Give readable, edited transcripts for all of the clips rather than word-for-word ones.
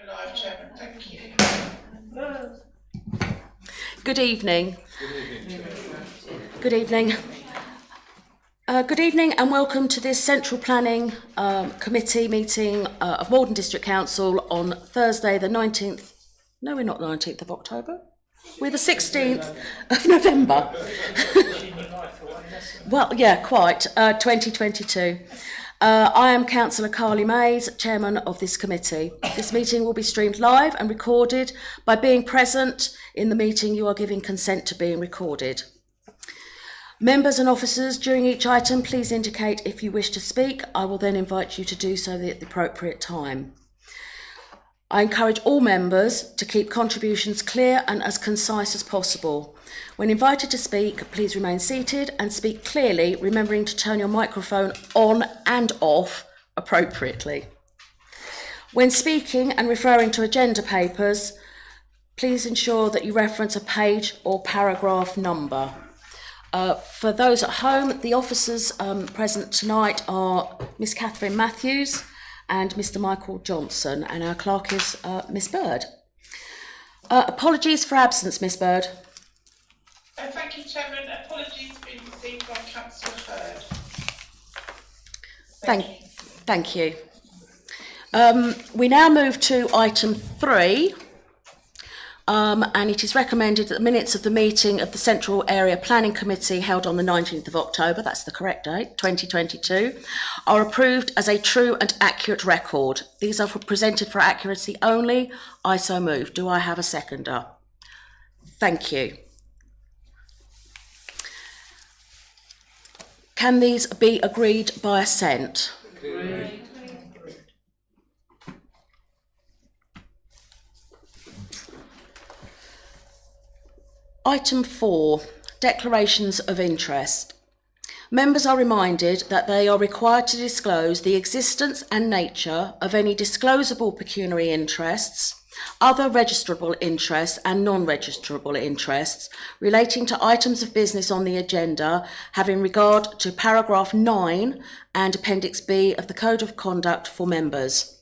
live, Chairman. Thank you. Good evening. Good evening. Good evening and welcome to this Central Planning Committee meeting of Maldon District Council on Thursday the 19th. No, we're not the 19th of October. We're the 16th of November. Well, yeah, quite. 2022. I am Councillor Carly Mays, Chairman of this committee. This meeting will be streamed live and recorded. By being present in the meeting, you are giving consent to being recorded. Members and officers, during each item, please indicate if you wish to speak. I will then invite you to do so at the appropriate time. I encourage all members to keep contributions clear and as concise as possible. When invited to speak, please remain seated and speak clearly, remembering to turn your microphone on and off appropriately. When speaking and referring to agenda papers, please ensure that you reference a page or paragraph number. For those at home, the officers present tonight are Miss Catherine Matthews and Mr. Michael Johnson, and our clerk is Miss Bird. Apologies for absence, Miss Bird. Thank you, Chairman. Apologies being received by Councillor Bird. Thank you. We now move to item 3. And it is recommended that the minutes of the meeting of the Central Area Planning Committee held on the 19th of October, that's the correct date, 2022, are approved as a true and accurate record. These are presented for accuracy only. I so move. Do I have a seconder? Thank you. Can these be agreed by assent? Agreed. Item 4, declarations of interest. Members are reminded that they are required to disclose the existence and nature of any disclosable pecuniary interests, other registrable interests and non-registrable interests relating to items of business on the agenda having regard to paragraph 9 and appendix B of the Code of Conduct for members.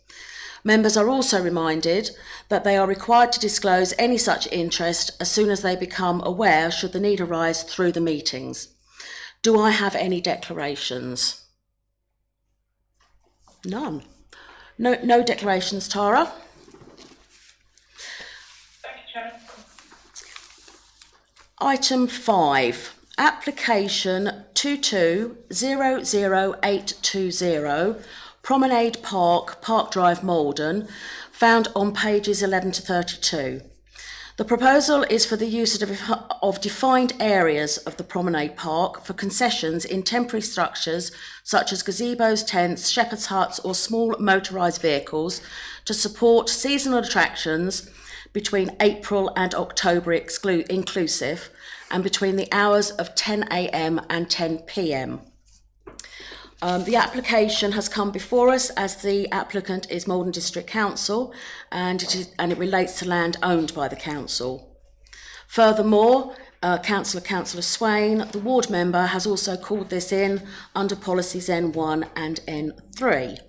Members are also reminded that they are required to disclose any such interest as soon as they become aware, should the need arise, through the meetings. Do I have any declarations? None. No declarations, Tara? Thank you, Chairman. Item 5, application 2200820. Promenade Park, Park Drive, Maldon, found on pages 11 to 32. The proposal is for the use of defined areas of the Promenade Park for concessions in temporary structures such as gazebos, tents, shepherd's huts or small motorised vehicles to support seasonal attractions between April and October inclusive and between the hours of 10 a.m. and 10 p.m. The application has come before us as the applicant is Maldon District Council and it relates to land owned by the council. Furthermore, Councillor Swain, the ward member, has also called this in under policies N1 and N3.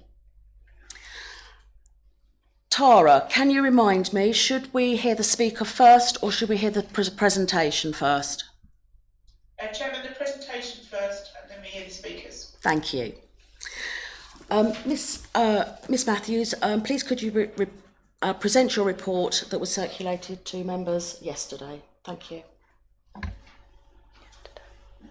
Tara, can you remind me, should we hear the speaker first or should we hear the presentation first? Chairman, the presentation first and then we hear the speakers. Thank you. Miss Matthews, please could you present your report that was circulated to members yesterday? Thank you.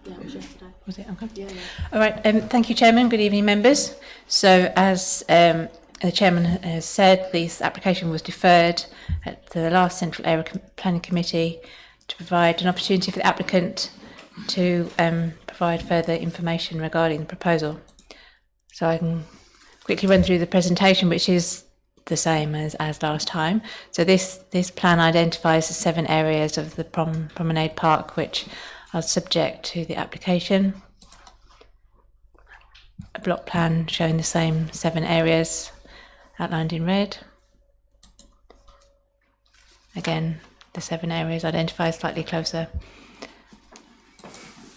Yeah, it was yesterday. Was it? Okay. Yeah. All right. Thank you, Chairman. Good evening, members. So, as the Chairman has said, this application was deferred at the last Central Area Planning Committee to provide an opportunity for the applicant to provide further information regarding the proposal. So I can quickly run through the presentation, which is the same as last time. So this plan identifies the 7 areas of the Promenade Park which are subject to the application. A block plan showing the same 7 areas outlined in red. Again, the 7 areas identified slightly closer.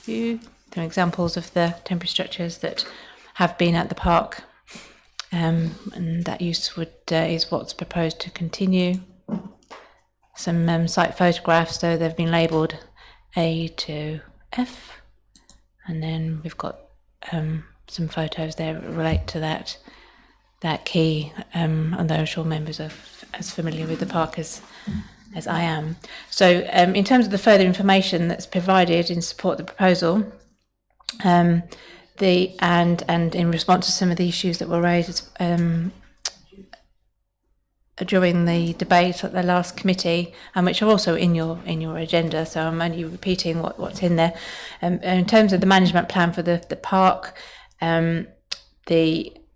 Some examples of the temporary structures that have been at the park and that use is what's proposed to continue. Some site photographs, so they've been labelled A to F, and then we've got some photos there that relate to that key, and I'm sure members are as familiar with the park as I am. So in terms of the further information that's provided in support of the proposal, and in response to some of the issues that were raised during the debate at the last committee, and which are also in your agenda, so I'm only repeating what's in there. In terms of the management plan for the park,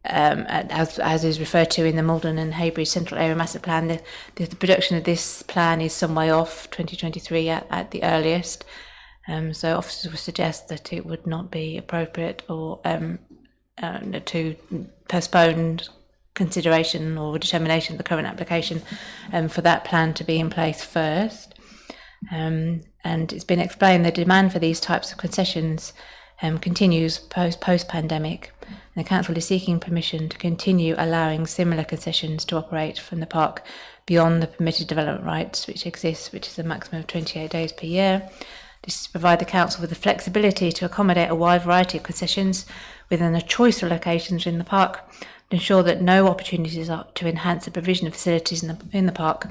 as is referred to in the Maldon and Heybridge Central Area Master Plan, the production of this plan is some way off, 2023 at the earliest. So officers would suggest that it would not be appropriate or to postpone consideration or determination of the current application for that plan to be in place first. And it's been explained the demand for these types of concessions continues post-pandemic. The council is seeking permission to continue allowing similar concessions to operate from the park beyond the permitted development rights which exist, which is a maximum of 28 days per year. This is to provide the council with the flexibility to accommodate a wide variety of concessions within a choice of locations in the park, to ensure that no opportunities to enhance the provision of facilities in the park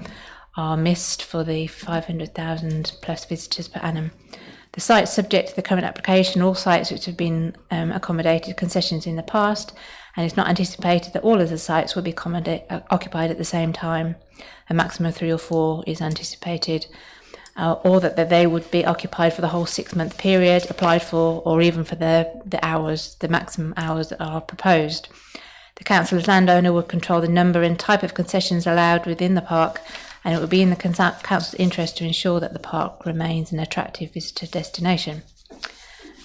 are missed for the 500,000 plus visitors per annum. The sites subject to the current application, all sites which have been accommodated concessions in the past, and it's not anticipated that all of the sites will be occupied at the same time. A maximum of 3 or 4 is anticipated, or that they would be occupied for the whole 6-month period applied for, or even for the hours, the maximum hours that are proposed. The council as landowner would control the number and type of concessions allowed within the park, and it would be in the council's interest to ensure that the park remains an attractive visitor destination.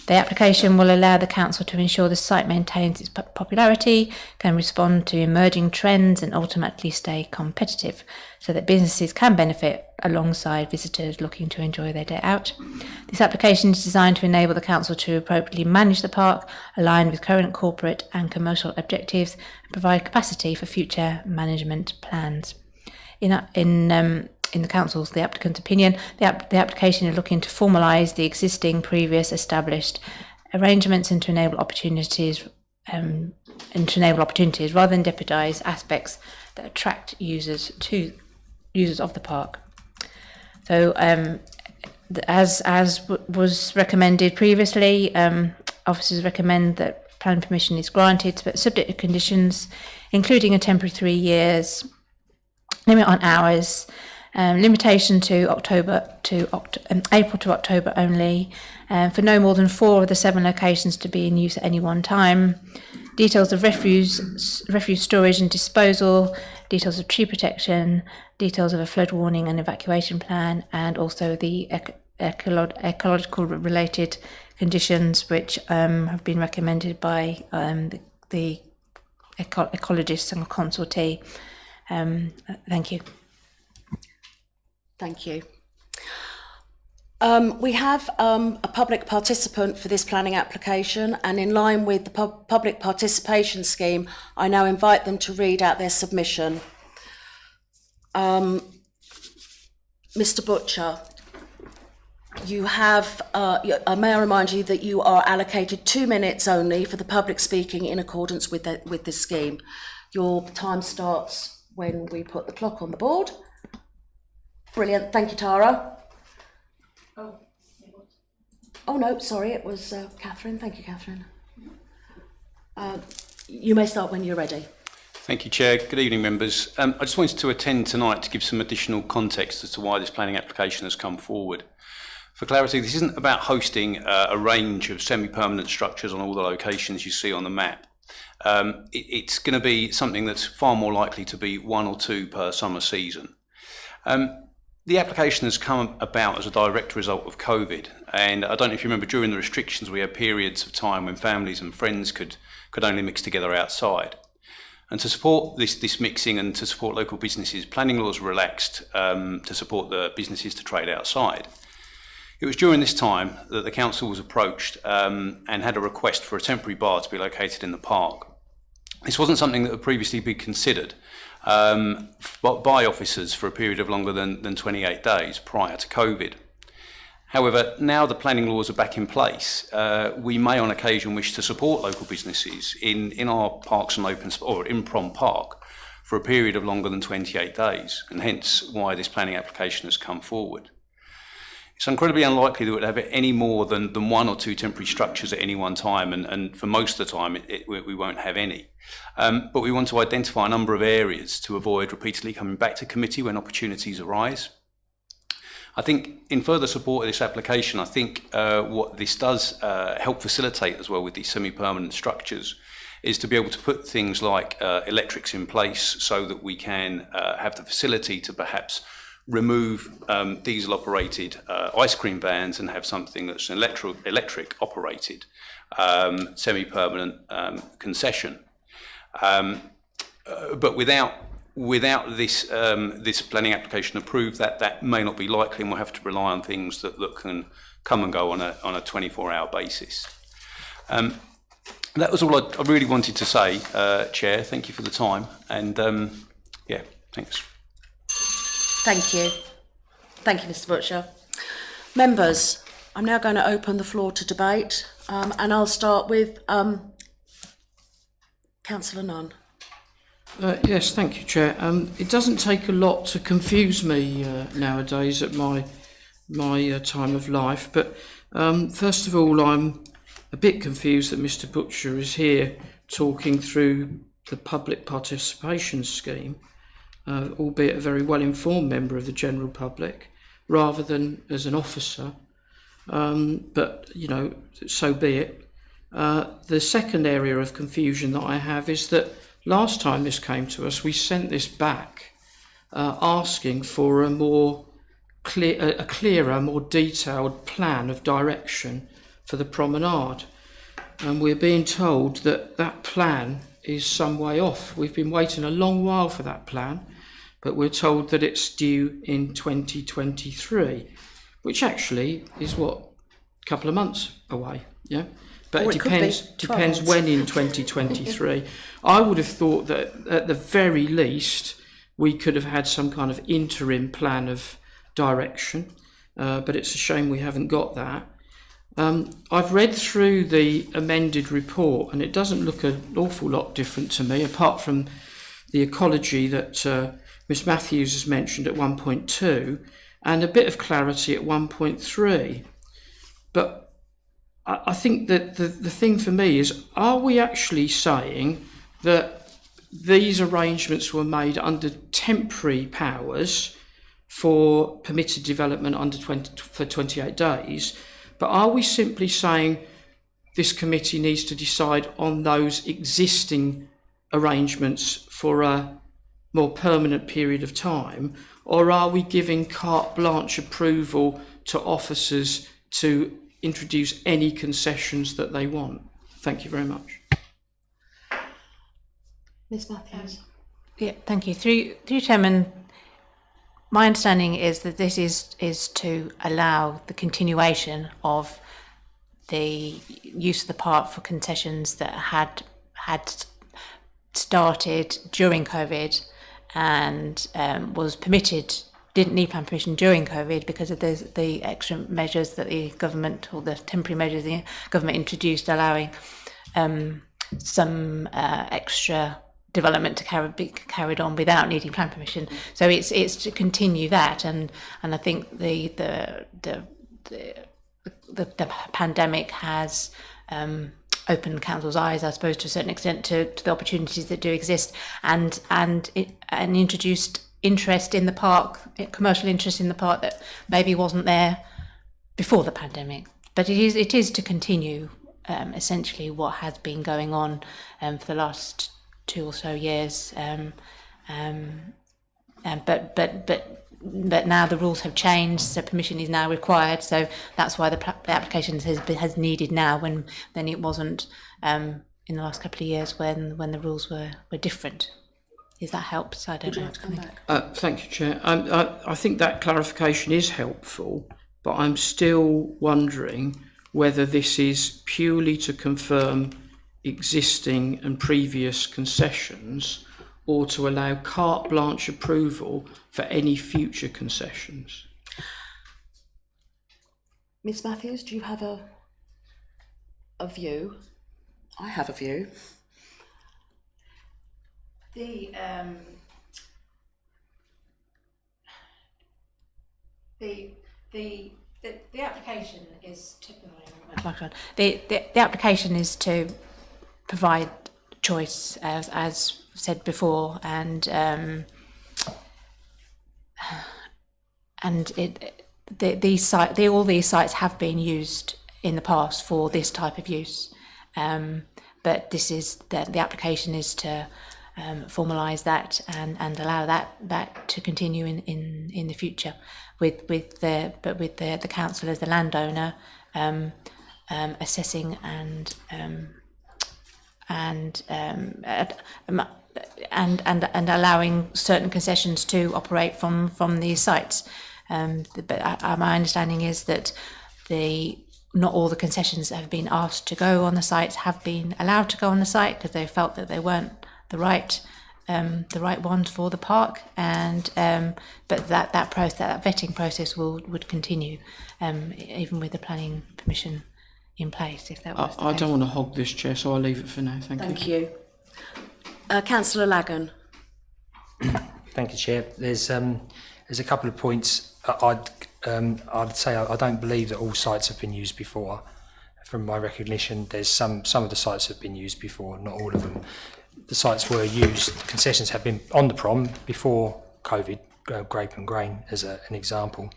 The application will allow the council to ensure the site maintains its popularity, can respond to emerging trends, and ultimately stay competitive, so that businesses can benefit alongside visitors looking to enjoy their day out. This application is designed to enable the council to appropriately manage the park, aligned with current corporate and commercial objectives, and provide capacity for future management plans. In the council's, the applicant's opinion, the application is looking to formalise the existing previous established arrangements and to enable opportunities rather than jeopardise aspects that attract users of the park. So as was recommended previously, officers recommend that planning permission is granted, but subject to conditions, including a temporary 3 years limit on hours, limitation to April to October only, for no more than 4 of the 7 locations to be in use at any one time. Details of refuse storage and disposal, details of tree protection, details of a flood warning and evacuation plan, and also the ecological related conditions which have been recommended by the ecologists and consortee. Thank you. Thank you. We have a public participant for this planning application, and in line with the public participation scheme, I now invite them to read out their submission. Mr. Butcher, you have, may I remind you that you are allocated 2 minutes only for the public speaking in accordance with this scheme. Your time starts when we put the clock on the board. Brilliant, thank you, Tara. Oh no, sorry, it was Catherine. Thank you, Catherine. You may start when you're ready. Thank you, Chair. Good evening, members. I just wanted to attend tonight to give some additional context as to why this planning application has come forward. For clarity, this isn't about hosting a range of semi-permanent structures on all the locations you see on the map. It's going to be something that's far more likely to be 1 or 2 per summer season. The application has come about as a direct result of COVID, and I don't know if you remember, during the restrictions we had periods of time when families and friends could only mix together outside. And to support this mixing and to support local businesses, planning laws were relaxed to support the businesses to trade outside. It was during this time that the council was approached and had a request for a temporary bar to be located in the park. This wasn't something that had previously been considered by officers for a period of longer than 28 days prior to COVID. However, now the planning laws are back in place, we may on occasion wish to support local businesses in our parks and open or in Prom Park for a period of longer than 28 days, and hence why this planning application has come forward. It's incredibly unlikely that we'd have any more than 1 or 2 temporary structures at any one time, and for most of the time we won't have any. But we want to identify a number of areas to avoid repeatedly coming back to committee when opportunities arise. I think in further support of this application, I think what this does help facilitate as well with these semi-permanent structures is to be able to put things like electrics in place so that we can have the facility to perhaps remove diesel operated ice cream vans and have something that's an electric operated semi-permanent concession. But without this this planning application approved, that may not be likely, and we'll have to rely on things that can come and go on a 24-hour basis. That was all I really wanted to say, Chair. Thank you for the time, and yeah, thanks. Thank you. Thank you, Mr. Butcher. Members, I'm now going to open the floor to debate, and I'll start with Councillor Nunn. Yes, thank you, Chair. It doesn't take a lot to confuse me nowadays at my time of life, but first of all, I'm a bit confused that Mr. Butcher is here talking through the public participation scheme, albeit a very well-informed member of the general public, rather than as an officer. But, you know, so be it. The second area of confusion that I have is that last time this came to us, we sent this back asking for a clearer, more detailed plan of direction for the promenade. And we're being told that that plan is some way off. We've been waiting a long while for that plan, but we're told that it's due in 2023, which actually is a couple of months away, yeah? But Or it it could be depends 12 when in 2023. I would have thought that at the very least we could have had some kind of interim plan of direction, but it's a shame we haven't got that. I've read through the amended report and it doesn't look an awful lot different to me, apart from the ecology that Ms Matthews has mentioned at 1.2 and a bit of clarity at 1.3. But I think that the thing for me is, are we actually saying that these arrangements were made under temporary powers for permitted development for 28 days, but are we simply saying this committee needs to decide on those existing arrangements for a more permanent period of time, or are we giving carte blanche approval to officers to introduce any concessions that they want? Thank you very much. Ms Matthews. Yeah, thank you. Through Chairman, my understanding is that this is to allow the continuation of the use of the park for concessions that had started during COVID and was permitted, didn't need plan permission during COVID because of the extra measures that the government, or the temporary measures the government introduced, allowing some extra development to be carried on without needing plan permission. So it's to continue that, and I think the pandemic has opened council's eyes, I suppose, to a certain extent to the opportunities that do exist, and introduced interest in the park, commercial interest in the park that maybe wasn't there before the pandemic. But it is to continue essentially what has been going on for the last 2 or so years. But now the rules have changed, so permission is now required. So that's why the application has needed now, when it wasn't in the last couple of years when the rules were different. Is that helps? I don't know. Would you like to come back? Thank you, Chair. I think that clarification is helpful, but I'm still wondering whether this is purely to confirm existing and previous concessions, or to allow carte blanche approval for any future concessions? Ms Matthews, do you have a view? I have a view. The application is to the application is to provide choice, as said before, and all these sites have been used in the past for this type of use, but this is the application is to formalise that and allow that to continue in the future with the council as the landowner assessing and allowing certain concessions to operate from these sites. But my understanding is that not all the concessions that have been asked to go on the site have been allowed to go on the site because they felt that they weren't the right ones for the park, and but that vetting process would continue even with the planning permission in place, if that was the I case. don't want to hog this, Chair, so I'll leave it for now. Thank you. Councillor Lagan. Thank you, Chair. There's a couple of points. I'd say I don't believe that all sites have been used before. From my recognition, there's some of the sites have been used before, not all of them. The sites were used, concessions have been on the prom before COVID, Grape and Grain as an example.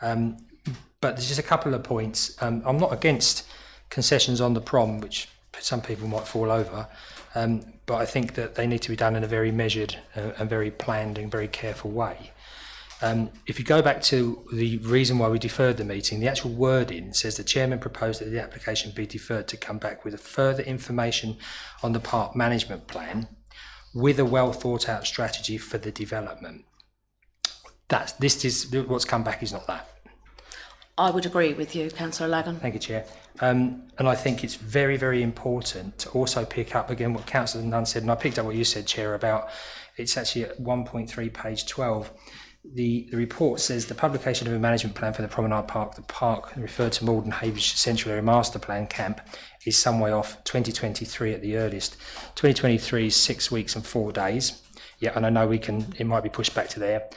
But there's just a couple of points. I'm not against concessions on the prom, which some people might fall over, but I think that they need to be done in a very measured and very planned and very careful way. If you go back to the reason why we deferred the meeting, the actual wording says the chairman proposed that the application be deferred to come back with a further information on the park management plan with a well thought out strategy for the development. This is what's come back is not that. I would agree with you, Councillor Lagan. Thank you, Chair. And I think it's very, very important to also pick up again what Councillor Nunn said, and I picked up what you said, Chair, about it's actually at 1.3, page 12. The report says the publication of a management plan for the Promenade Park, the park referred to Maldon Heybridge Central Area Master Plan camp, is some way off, 2023 at the earliest. 2023 is 6 weeks and 4 days. Yeah, and I know it might be pushed back to there.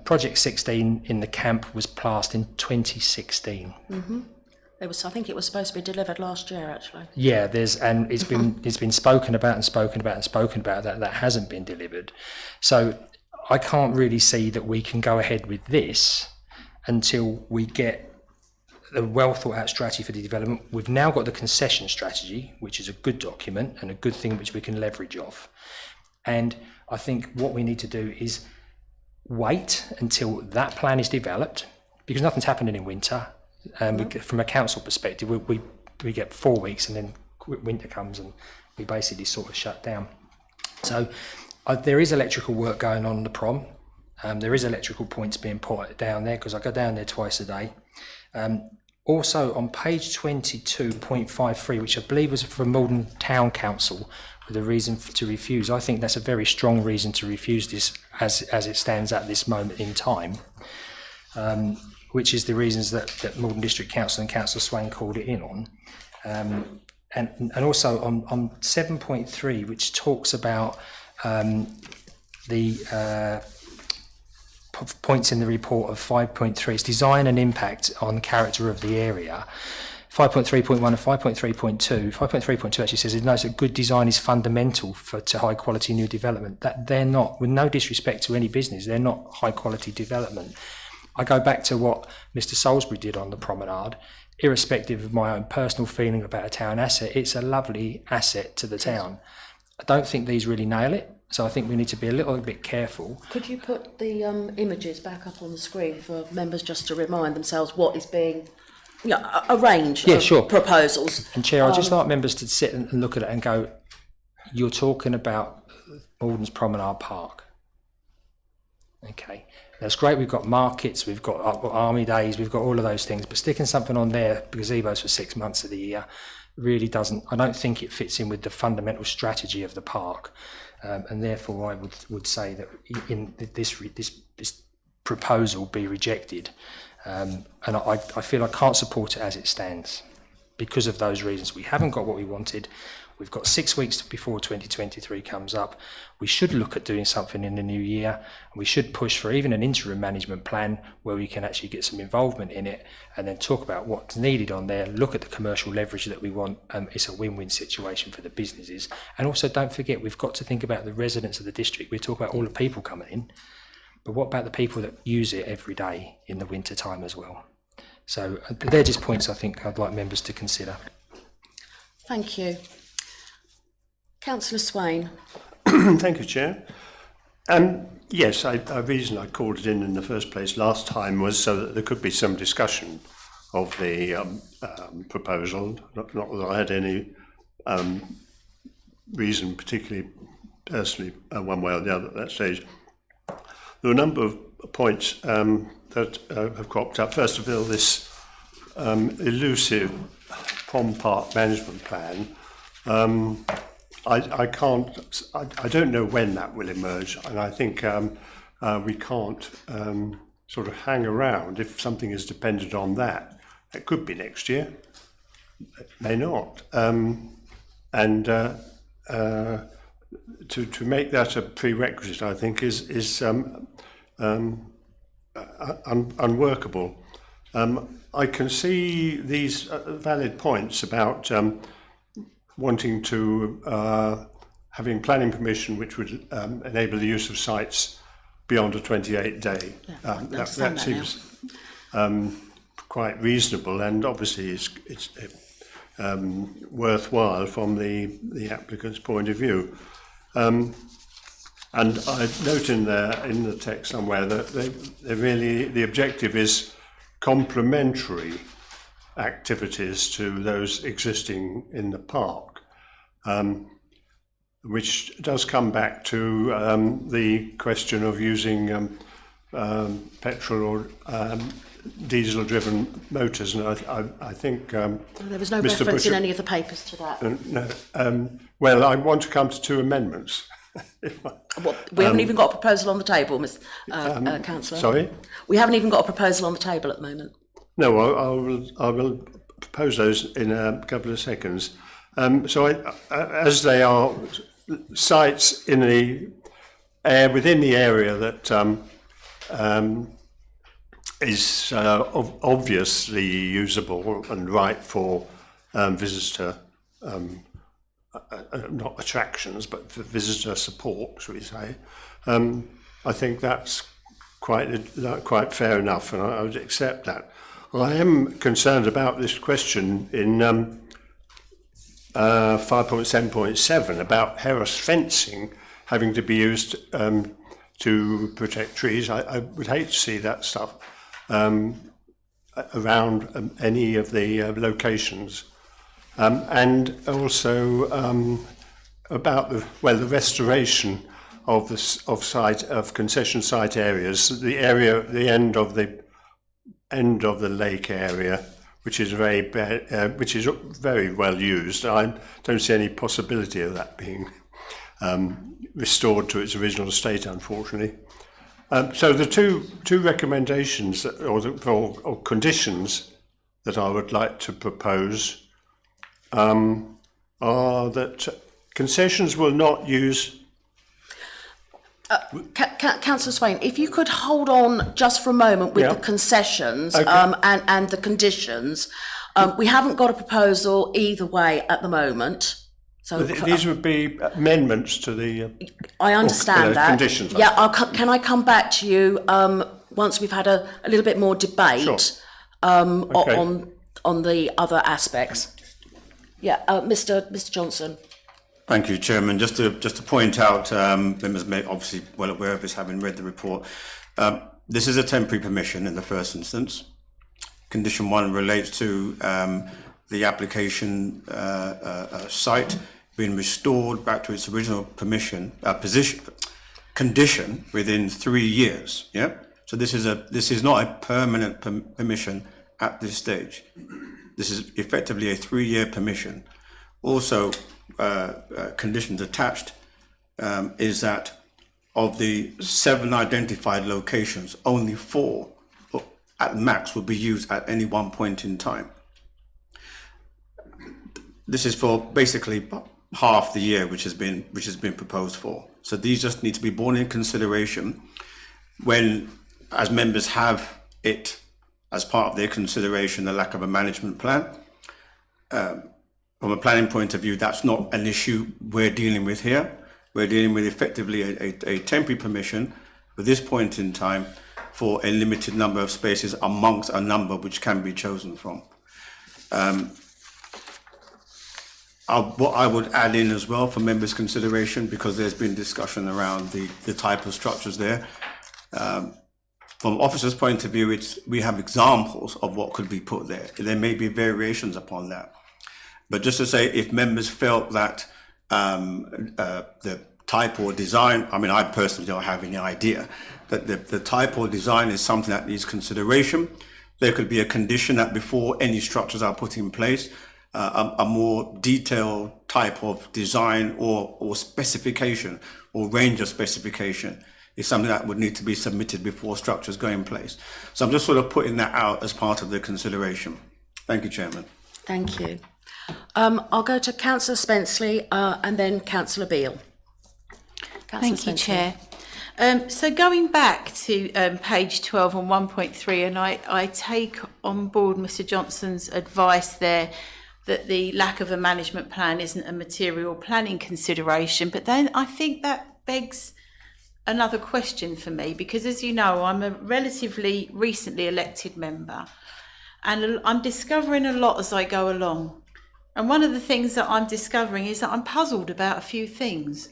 Project 16 in the camp was passed in 2016. Mm-hmm. I think it was supposed to be delivered last year, actually. Yeah, it's been spoken about that hasn't been delivered. So I can't really see that we can go ahead with this until we get a well thought out strategy for the development. We've now got the concession strategy, which is a good document and a good thing which we can leverage off. And I think what we need to do is wait until that plan is developed, because nothing's happening in winter. From a council perspective, we get 4 weeks and then winter comes and we basically sort of shut down. So there is electrical work going on the prom. There is electrical points being put down there because I go down there twice a day. Also on page 22.53, which I believe was from Maldon Town Council, with a reason to refuse. I think that's a very strong reason to refuse this as it stands at this moment in time, which is the reasons that Maldon District Council and Councillor Swain called it in on. And also on 7.3, which talks about the points in the report of 5.3, it's design and impact on the character of the area. 5.3.1 and 5.3.2. 5.3.2 actually says it knows that good design is fundamental to high quality new development. That they're not, with no disrespect to any business, they're not high quality development. I go back to what Mr. Salisbury did on the Promenade. Irrespective of my own personal feeling about a town asset, it's a lovely asset to the town. I don't think these really nail it, so I think we need to be a little bit careful. Could you put the images back up on the screen for members just to remind themselves what is being, a range of proposals? And Chair, I'd just like members to sit and look at it and go, you're talking about Maldon's Promenade Park. Okay, that's great. We've got markets, we've got army days, we've got all of those things, but sticking something on there, gazebos for 6 months of the year, really doesn't, I don't think it fits in with the fundamental strategy of the park. And therefore I would say that in this proposal be rejected. And I feel I can't support it as it stands because of those reasons. We haven't got what we wanted. We've got 6 weeks before 2023 comes up. We should look at doing something in the new year. We should push for even an interim management plan where we can actually get some involvement in it and then talk about what's needed on there, look at the commercial leverage that we want. It's a win-win situation for the businesses. And also don't forget, we've got to think about the residents of the district. We talk about all the people coming in, but what about the people that use it every day in the winter time as well? So they're just points I think I'd like members to consider. Thank you. Councillor Swain. Thank you, Chair. Yes, the reason I called it in the first place last time was so that there could be some discussion of the proposal. Not that I had any reason, particularly personally, one way or the other at that stage. There are a number of points that have cropped up. First of all, this elusive Prom Park management plan. I don't know when that will emerge, and I think we can't sort of hang around if something is dependent on that. It could be next year, it may not, and to make that a prerequisite, I think, is unworkable. I can see these valid points about wanting to having planning permission which would enable the use of sites beyond a 28-day. That seems quite reasonable, and obviously it's worthwhile from the applicant's point of view. And I note in the text somewhere that they really, the objective is complementary activities to those existing in the park, which does come back to the question of using petrol or diesel-driven motors, and I think There was no Mr. reference in Butcher- any of the papers to that. No, well, I want to come to two amendments. We haven't even got a proposal on the table, Councillor. Sorry? We haven't even got a proposal on the table at the moment. No, I will propose those in a couple of seconds. As they are sites in the within the area that is obviously usable and right for visitor, not attractions, but for visitor support, shall we say. I think that's quite fair enough, and I would accept that. I am concerned about this question in 5.7.7 about Heras fencing having to be used to protect trees. I would hate to see that stuff around any of the locations. And also about the restoration of concession site areas, the end of the lake area, which is very well used. I don't see any possibility of that being restored to its original state, unfortunately. So the two recommendations or conditions that I would like to propose are that concessions will not use. Councillor Swain, if you could hold on just for a moment with the concessions and the conditions. We haven't got a proposal either way at the moment. So These would be amendments to the I understand that. Conditions. Yeah, can I come back to you once we've had a little bit more debate on the other aspects? Yeah, Mr. Johnson. Thank you, Chairman. Just to point out, members may obviously well aware of this, having read the report. This is a temporary permission in the first instance. Condition 1 relates to the application site being restored back to its original condition within 3 years. Yeah. So this is not a permanent permission at this stage. This is effectively a 3-year permission. Also, conditions attached is that of the 7 identified locations, only 4 at max will be used at any one point in time. This is for basically half the year which has been proposed for. So these just need to be borne in consideration when, as members have it as part of their consideration, the lack of a management plan. From a planning point of view, that's not an issue we're dealing with here. We're dealing with effectively a temporary permission for this point in time for a limited number of spaces amongst a number which can be chosen from. What I would add in as well for members' consideration, because there's been discussion around the type of structures there. From officers' point of view, we have examples of what could be put there. There may be variations upon that. But just to say, if members felt that the type or design, I mean, I personally don't have any idea, but the type or design is something that needs consideration. There could be a condition that before any structures are put in place, a more detailed type of design or specification or range of specification is something that would need to be submitted before structures go in place. So I'm just sort of putting that out as part of the consideration. Thank you, Chairman. Thank you. I'll go to Councillor Spenceley and then Councillor Beale. Thank you, Chair. So going back to page 12 on 1.3, and I take on board Mr Johnson's advice there that the lack of a management plan isn't a material planning consideration, but then I think that begs another question for me, because as you know, I'm a relatively recently elected member and I'm discovering a lot as I go along. And one of the things that I'm discovering is that I'm puzzled about a few things.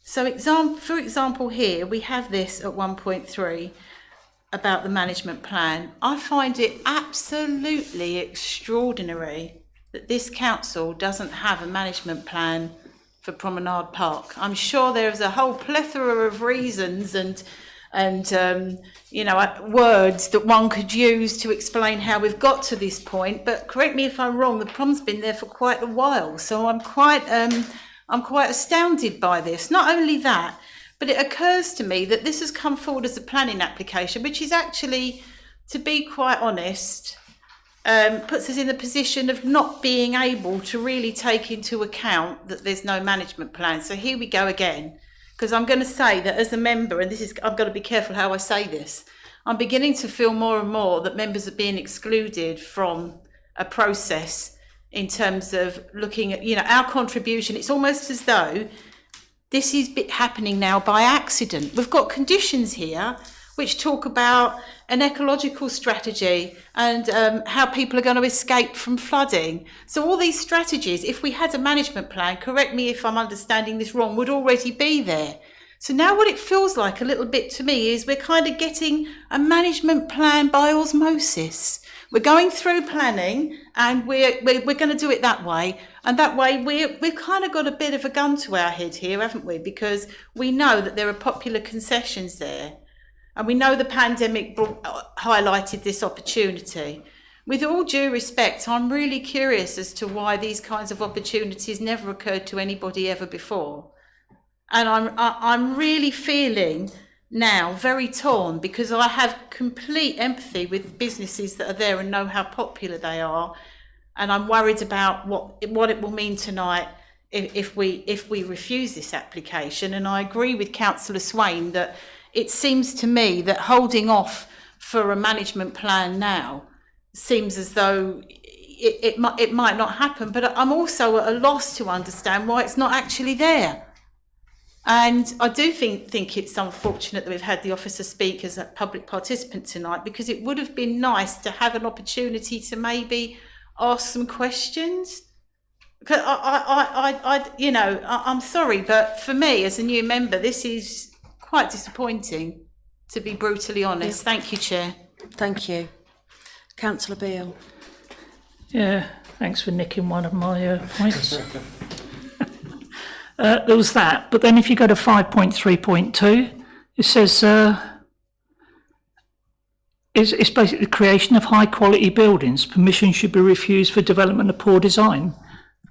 So for example, here we have this at 1.3 about the management plan. I find it absolutely extraordinary that this council doesn't have a management plan for Promenade Park. I'm sure there's a whole plethora of reasons and you know, words that one could use to explain how we've got to this point. But correct me if I'm wrong, the problem's been there for quite a while. So I'm quite astounded by this. Not only that, but it occurs to me that this has come forward as a planning application, which is actually, to be quite honest, puts us in the position of not being able to really take into account that there's no management plan. So here we go again, because I'm going to say that as a member, and I've got to be careful how I say this, I'm beginning to feel more and more that members are being excluded from a process in terms of looking at, you know, our contribution. It's almost as though this is happening now by accident. We've got conditions here which talk about an ecological strategy and how people are going to escape from flooding. So all these strategies, if we had a management plan, correct me if I'm understanding this wrong, would already be there. So now what it feels like a little bit to me is we're kind of getting a management plan by osmosis. We're going through planning and we're going to do it that way. And that way we've kind of got a bit of a gun to our head here, haven't we? Because we know that there are popular concessions there. And we know the pandemic highlighted this opportunity. With all due respect, I'm really curious as to why these kinds of opportunities never occurred to anybody ever before. And I'm really feeling now very torn, because I have complete empathy with businesses that are there and know how popular they are. And I'm worried about what it will mean tonight if we refuse this application. And I agree with Councillor Swain that it seems to me that holding off for a management plan now seems as though it might not happen, but I'm also at a loss to understand why it's not actually there. And I do think it's unfortunate that we've had the officer speak as a public participant tonight, because it would have been nice to have an opportunity to maybe ask some questions. Because I'm sorry, but for me as a new member, this is quite disappointing, to be brutally honest. Yeah. Thank you, Chair. Thank you. Councillor Beale. Yeah, thanks for nicking one of my points. There was that, but then if you go to 5.3.2, it says it's basically the creation of high quality buildings. Permission should be refused for development of poor design.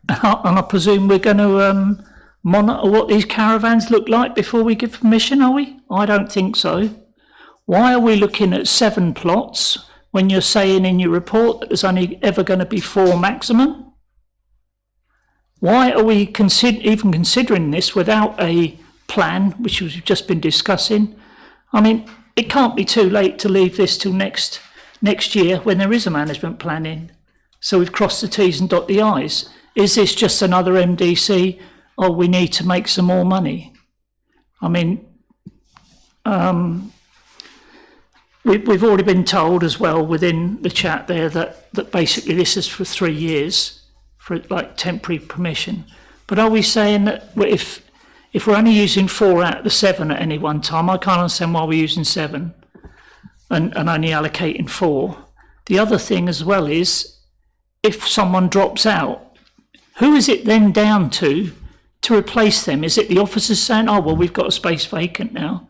And I presume we're going to monitor what these caravans look like before we give permission, are we? I don't think so. Why are we looking at 7 plots when you're saying in your report that there's only ever going to be 4 maximum? Why are we even considering this without a plan, which we've just been discussing? I mean, it can't be too late to leave this till next year when there is a management plan in. So we've crossed the T's and dot the I's. Is this just another MDC? Oh, we need to make some more money. I mean, we've already been told as well within the chat there that basically this is for 3 years for like temporary permission. But are we saying that if we're only using 4 out of the 7 at any one time, I can't understand why we're using 7 and only allocating 4. The other thing as well is if someone drops out, who is it then down to replace them? Is it the officers saying, oh, well, we've got a space vacant now.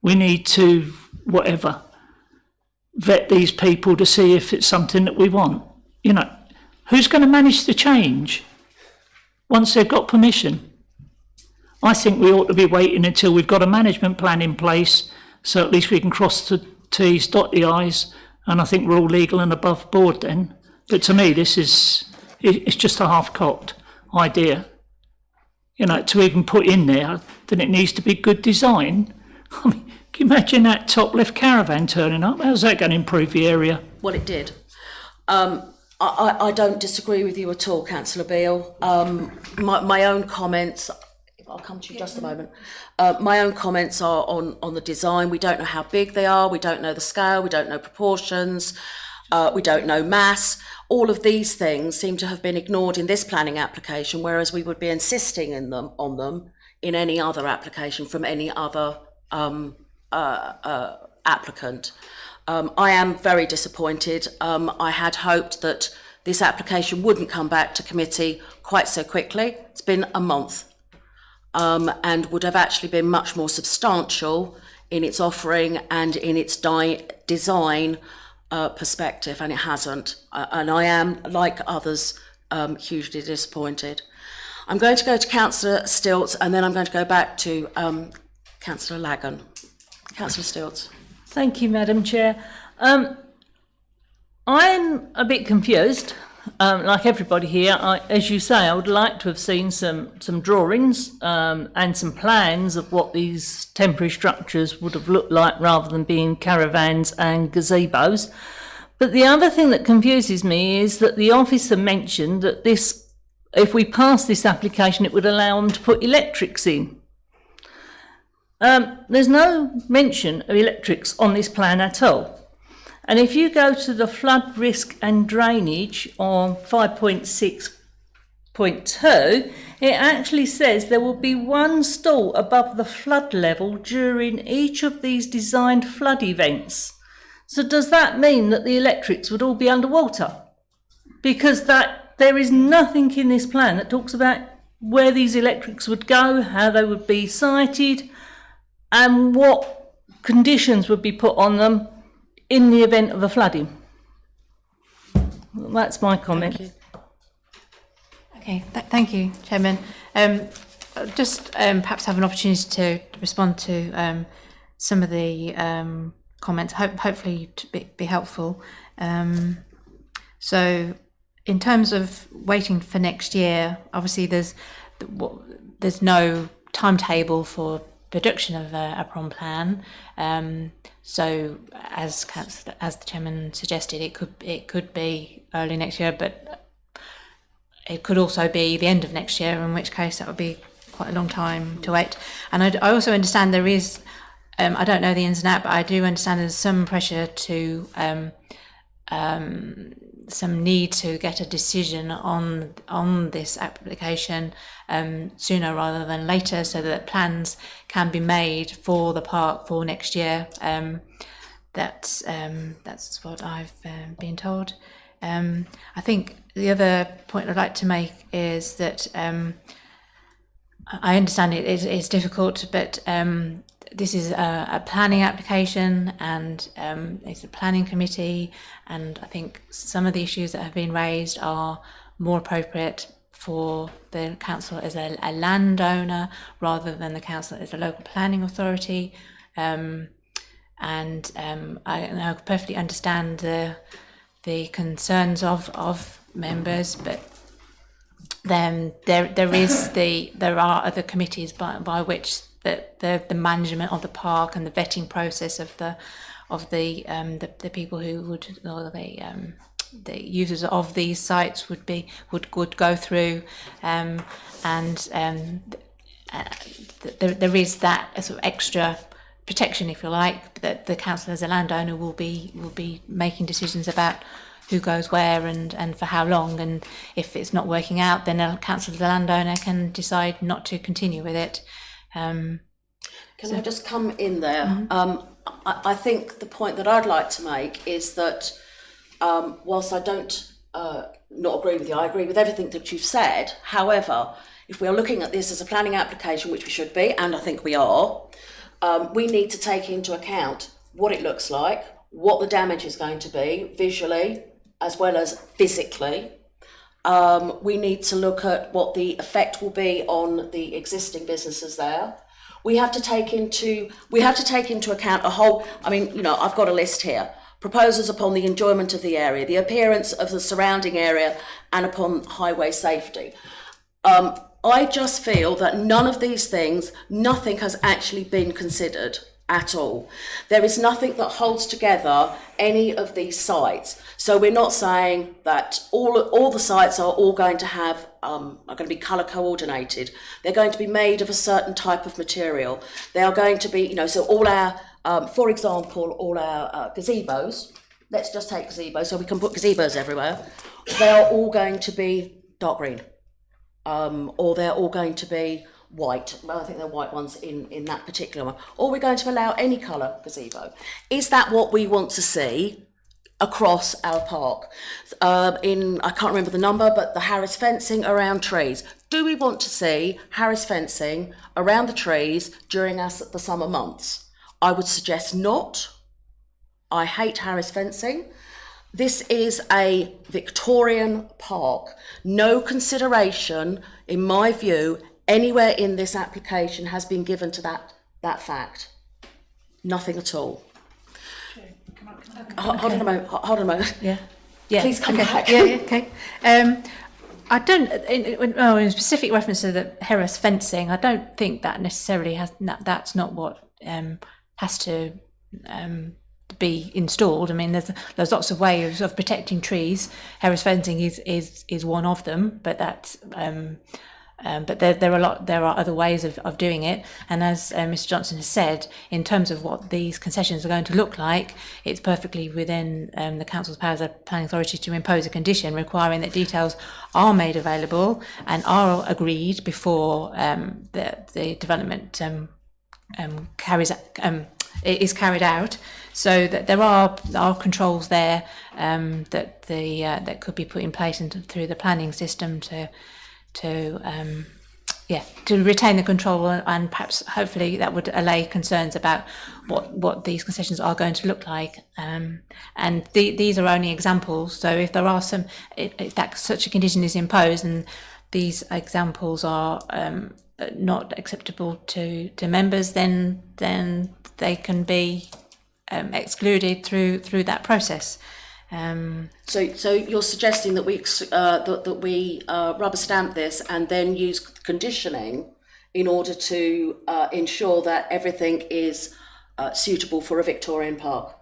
We need to, whatever, vet these people to see if it's something that we want. You know, who's going to manage the change once they've got permission? I think we ought to be waiting until we've got a management plan in place, so at least we can cross the T's, dot the I's, and I think we're all legal and above board then. But to me, it's just a half-cocked idea. You know, to even put in there that it needs to be good design. I mean, can you imagine that top left caravan turning up? How's that going to improve the area? Well, it did. I don't disagree with you at all, Councillor Beale. My own comments, I'll come to you just a moment. My own comments are on the design. We don't know how big they are. We don't know the scale. We don't know proportions. We don't know mass. All of these things seem to have been ignored in this planning application, whereas we would be insisting on them in any other application from any other applicant. I am very disappointed. I had hoped that this application wouldn't come back to committee quite so quickly. It's been a month and would have actually been much more substantial in its offering and in its design perspective, and it hasn't. And I am, like others, hugely disappointed. I'm going to go to Councillor Stilts and then I'm going to go back to Councillor Lagan. Councillor Stilts. Thank you, Madam Chair. I'm a bit confused, like everybody here. As you say, I would like to have seen some drawings and some plans of what these temporary structures would have looked like rather than being caravans and gazebos. But the other thing that confuses me is that the officer mentioned that if we pass this application, it would allow them to put electrics in. There's no mention of electrics on this plan at all. And if you go to the flood risk and drainage on 5.6.2, it actually says there will be 1 stall above the flood level during each of these designed flood events. So does that mean that the electrics would all be underwater? Because there is nothing in this plan that talks about where these electrics would go, how they would be sited, and what conditions would be put on them in the event of a flooding. That's my comment. Thank you. Okay, thank you, Chairman. Just perhaps have an opportunity to respond to some of the comments, hopefully to be helpful. So in terms of waiting for next year, obviously there's no timetable for production of a prom plan. So as the Chairman suggested, it could be early next year, but it could also be the end of next year, in which case that would be quite a long time to wait. And I also understand there is, I don't know the ins and outs, but I do understand there's some pressure to, some need to get a decision on this application sooner rather than later, so that plans can be made for the park for next year. That's what I've been told. I think the other point I'd like to make is that I understand it's difficult, but this is a planning application, and it's a planning committee, and I think some of the issues that have been raised are more appropriate for the council as a landowner rather than the council as a local planning authority. I perfectly understand the concerns of members, but then there are other committees by which the management of the park and the vetting process of the people who would, or the users of these sites would go through, there is that sort of extra protection, if you like, that the council as a landowner will be making decisions about who goes where and for how long, and if it's not working out, then a council as a landowner can decide not to continue with it. Can I just come in there? I think the point that I'd like to make is that whilst I don't not agree with you, I agree with everything that you've said. However, if we are looking at this as a planning application, which we should be, and I think we are, we need to take into account what it looks like, what the damage is going to be visually as well as physically. We need to look at what the effect will be on the existing businesses there. We have to take into account a whole, I've got a list here. Proposals upon the enjoyment of the area, the appearance of the surrounding area, and upon highway safety. I just feel that none of these things, nothing has actually been considered at all. There is nothing that holds together any of these sites. So we're not saying that all the sites are all going to have are going to be colour coordinated. They're going to be made of a certain type of material. They are going to be, so all our, for example, all our gazebos. Let's just take gazebos, so we can put gazebos everywhere. They are all going to be dark green, or they're all going to be white. Well, I think they're white ones in that particular one. Or we're going to allow any colour gazebo. Is that what we want to see across our park? I can't remember the number, but the Harris fencing around trees. Do we want to see Harris fencing around the trees during the summer months? I would suggest not. I hate Harris fencing. This is a Victorian park. No consideration, in my view, anywhere in this application has been given to that fact. Nothing at all. Hold on a moment. Yeah. Please come back. Okay. I don't, in specific reference to the Harris fencing, I don't think that necessarily that's not what has to be installed. I mean, there's lots of ways of protecting trees. Harris fencing is one of them, but that's but there are other ways of doing it. And as Mr. Johnson has said, in terms of what these concessions are going to look like, it's perfectly within the council's powers as planning authority to impose a condition requiring that details are made available and are agreed before the development is carried out, so that there are controls there that could be put in place through the planning system to retain the control, and perhaps hopefully that would allay concerns about what these concessions are going to look like. And these are only examples. So if there are if such a condition is imposed and these examples are not acceptable to members, then they can be excluded through that process. So you're suggesting that we rubber stamp this and then use conditioning in order to ensure that everything is suitable for a Victorian park?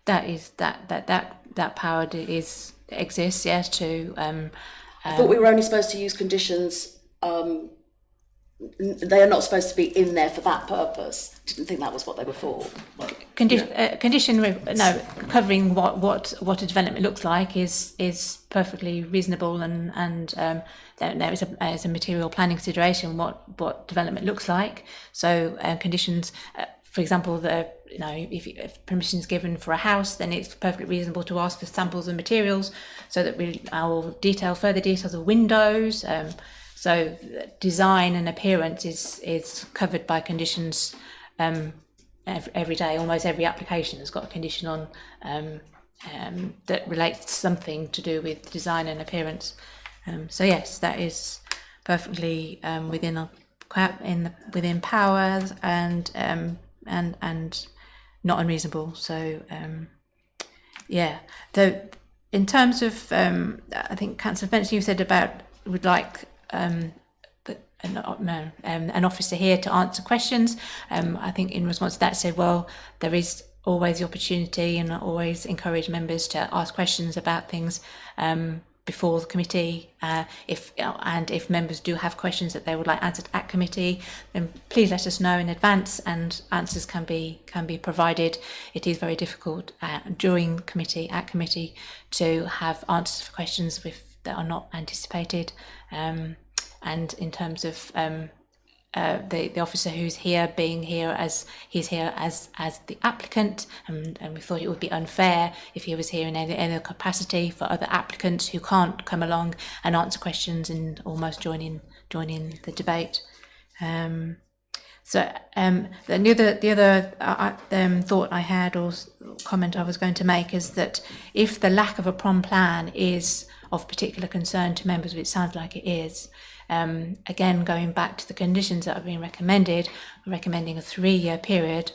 That power exists. Yes. I thought we were only supposed to use conditions. They are not supposed to be in there for that purpose. Didn't think that was what they were for. Covering what a development looks like is perfectly reasonable, and there is a material planning consideration what development looks like. So conditions, for example, if permission is given for a house, then it's perfectly reasonable to ask for samples of materials so that I will further details of windows. So design and appearance is covered by conditions every day. Almost every application has got a condition on that relates to something to do with design and appearance. So yes, that is perfectly within powers and not unreasonable. So yeah. So in terms of, I think Councillor Benson, you said about would like an officer here to answer questions. I think in response to that said, well, there is always the opportunity, and I always encourage members to ask questions about things before the committee. If members do have questions that they would like answered at committee, then please let us know in advance, and answers can be provided. It is very difficult during committee to have answers for questions that are not anticipated. And in terms of the officer who's here being here as he's here as the applicant, and we thought it would be unfair if he was here in any other capacity for other applicants who can't come along and answer questions and almost join in the debate. The other thought I had, or comment I was going to make, is that if the lack of a prom plan is of particular concern to members, which sounds like it is, again, going back to the conditions that have been recommended, we're recommending a 3-year period.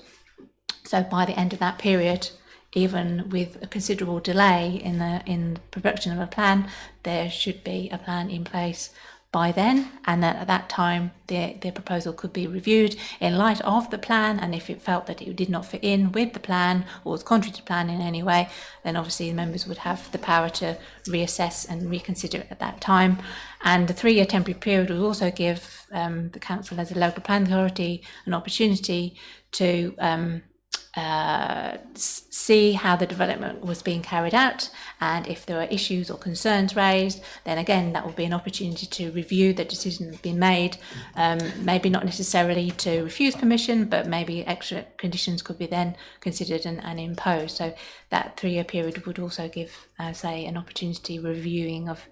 So by the end of that period, even with a considerable delay in the production of a plan, there should be a plan in place by then, and that at that time the proposal could be reviewed in light of the plan, and if it felt that it did not fit in with the plan or was contrary to the plan in any way, then obviously the members would have the power to reassess and reconsider it at that time. And the 3-year temporary period would also give the council as a local planning authority an opportunity to see how the development was being carried out, and if there are issues or concerns raised, then again that will be an opportunity to review the decision that's been made. Maybe not necessarily to refuse permission, but maybe extra conditions could be then considered and imposed. So that 3-year period would also give, say, an opportunity reviewing of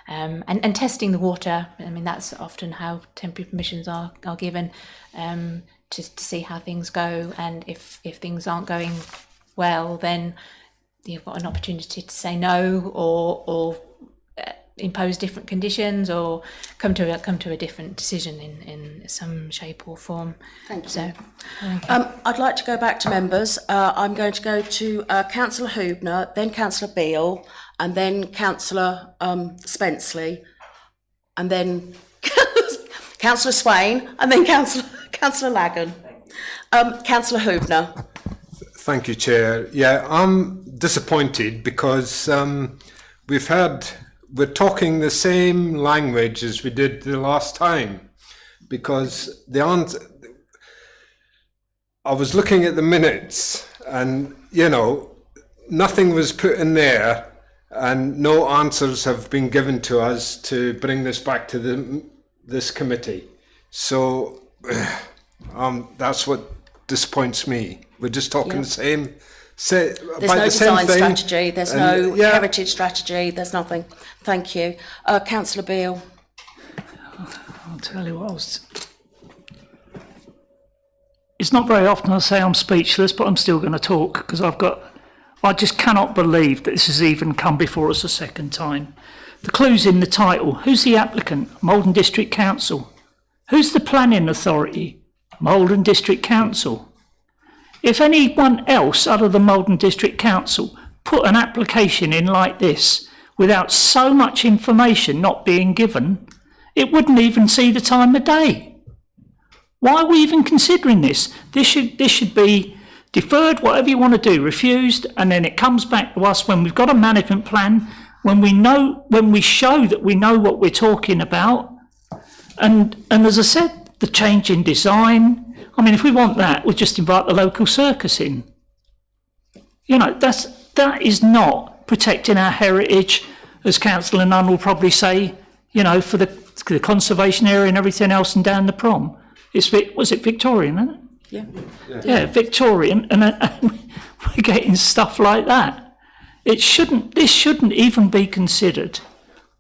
and testing the water. I mean, that's often how temporary permissions are given. To see how things go, and if things aren't going well, then you've got an opportunity to say no, or impose different conditions, or come to a different decision in some shape or form. Thank you. So, I'd like to go back to members. I'm going to go to Councillor Hubner, then Councillor Beale, and then Councillor Spenceley, and then Councillor Swain, and then Councillor Lagan. Councillor Hubner. Thank you, Chair. Yeah, I'm disappointed because we're talking the same language as we did the last time, because I was looking at the minutes, and nothing was put in there, and no answers have been given to us to bring this back to this committee. So that's what disappoints me. We're just talking the same. There's no design strategy. There's no heritage strategy. There's nothing. Thank you, Councillor Beale. I'll tell you what. It's not very often I say I'm speechless, but I'm still going to talk because I just cannot believe that this has even come before us a second time. The clue's in the title. Who's the applicant? Maldon District Council. Who's the planning authority? Maldon District Council. If anyone else other than Maldon District Council put an application in like this without so much information not being given, it wouldn't even see the time of day. Why are we even considering this? This should be deferred, whatever you want to do, refused, and then it comes back to us when we've got a management plan, when we show that we know what we're talking about. And as I said, the change in design. I mean, if we want that, we'll just invite the local circus in. That is not protecting our heritage, as Councillor Nunn will probably say, for the conservation area and everything else and down the prom. Was it Victorian, isn't it? Yeah, Victorian, and we're getting stuff like that. This shouldn't even be considered.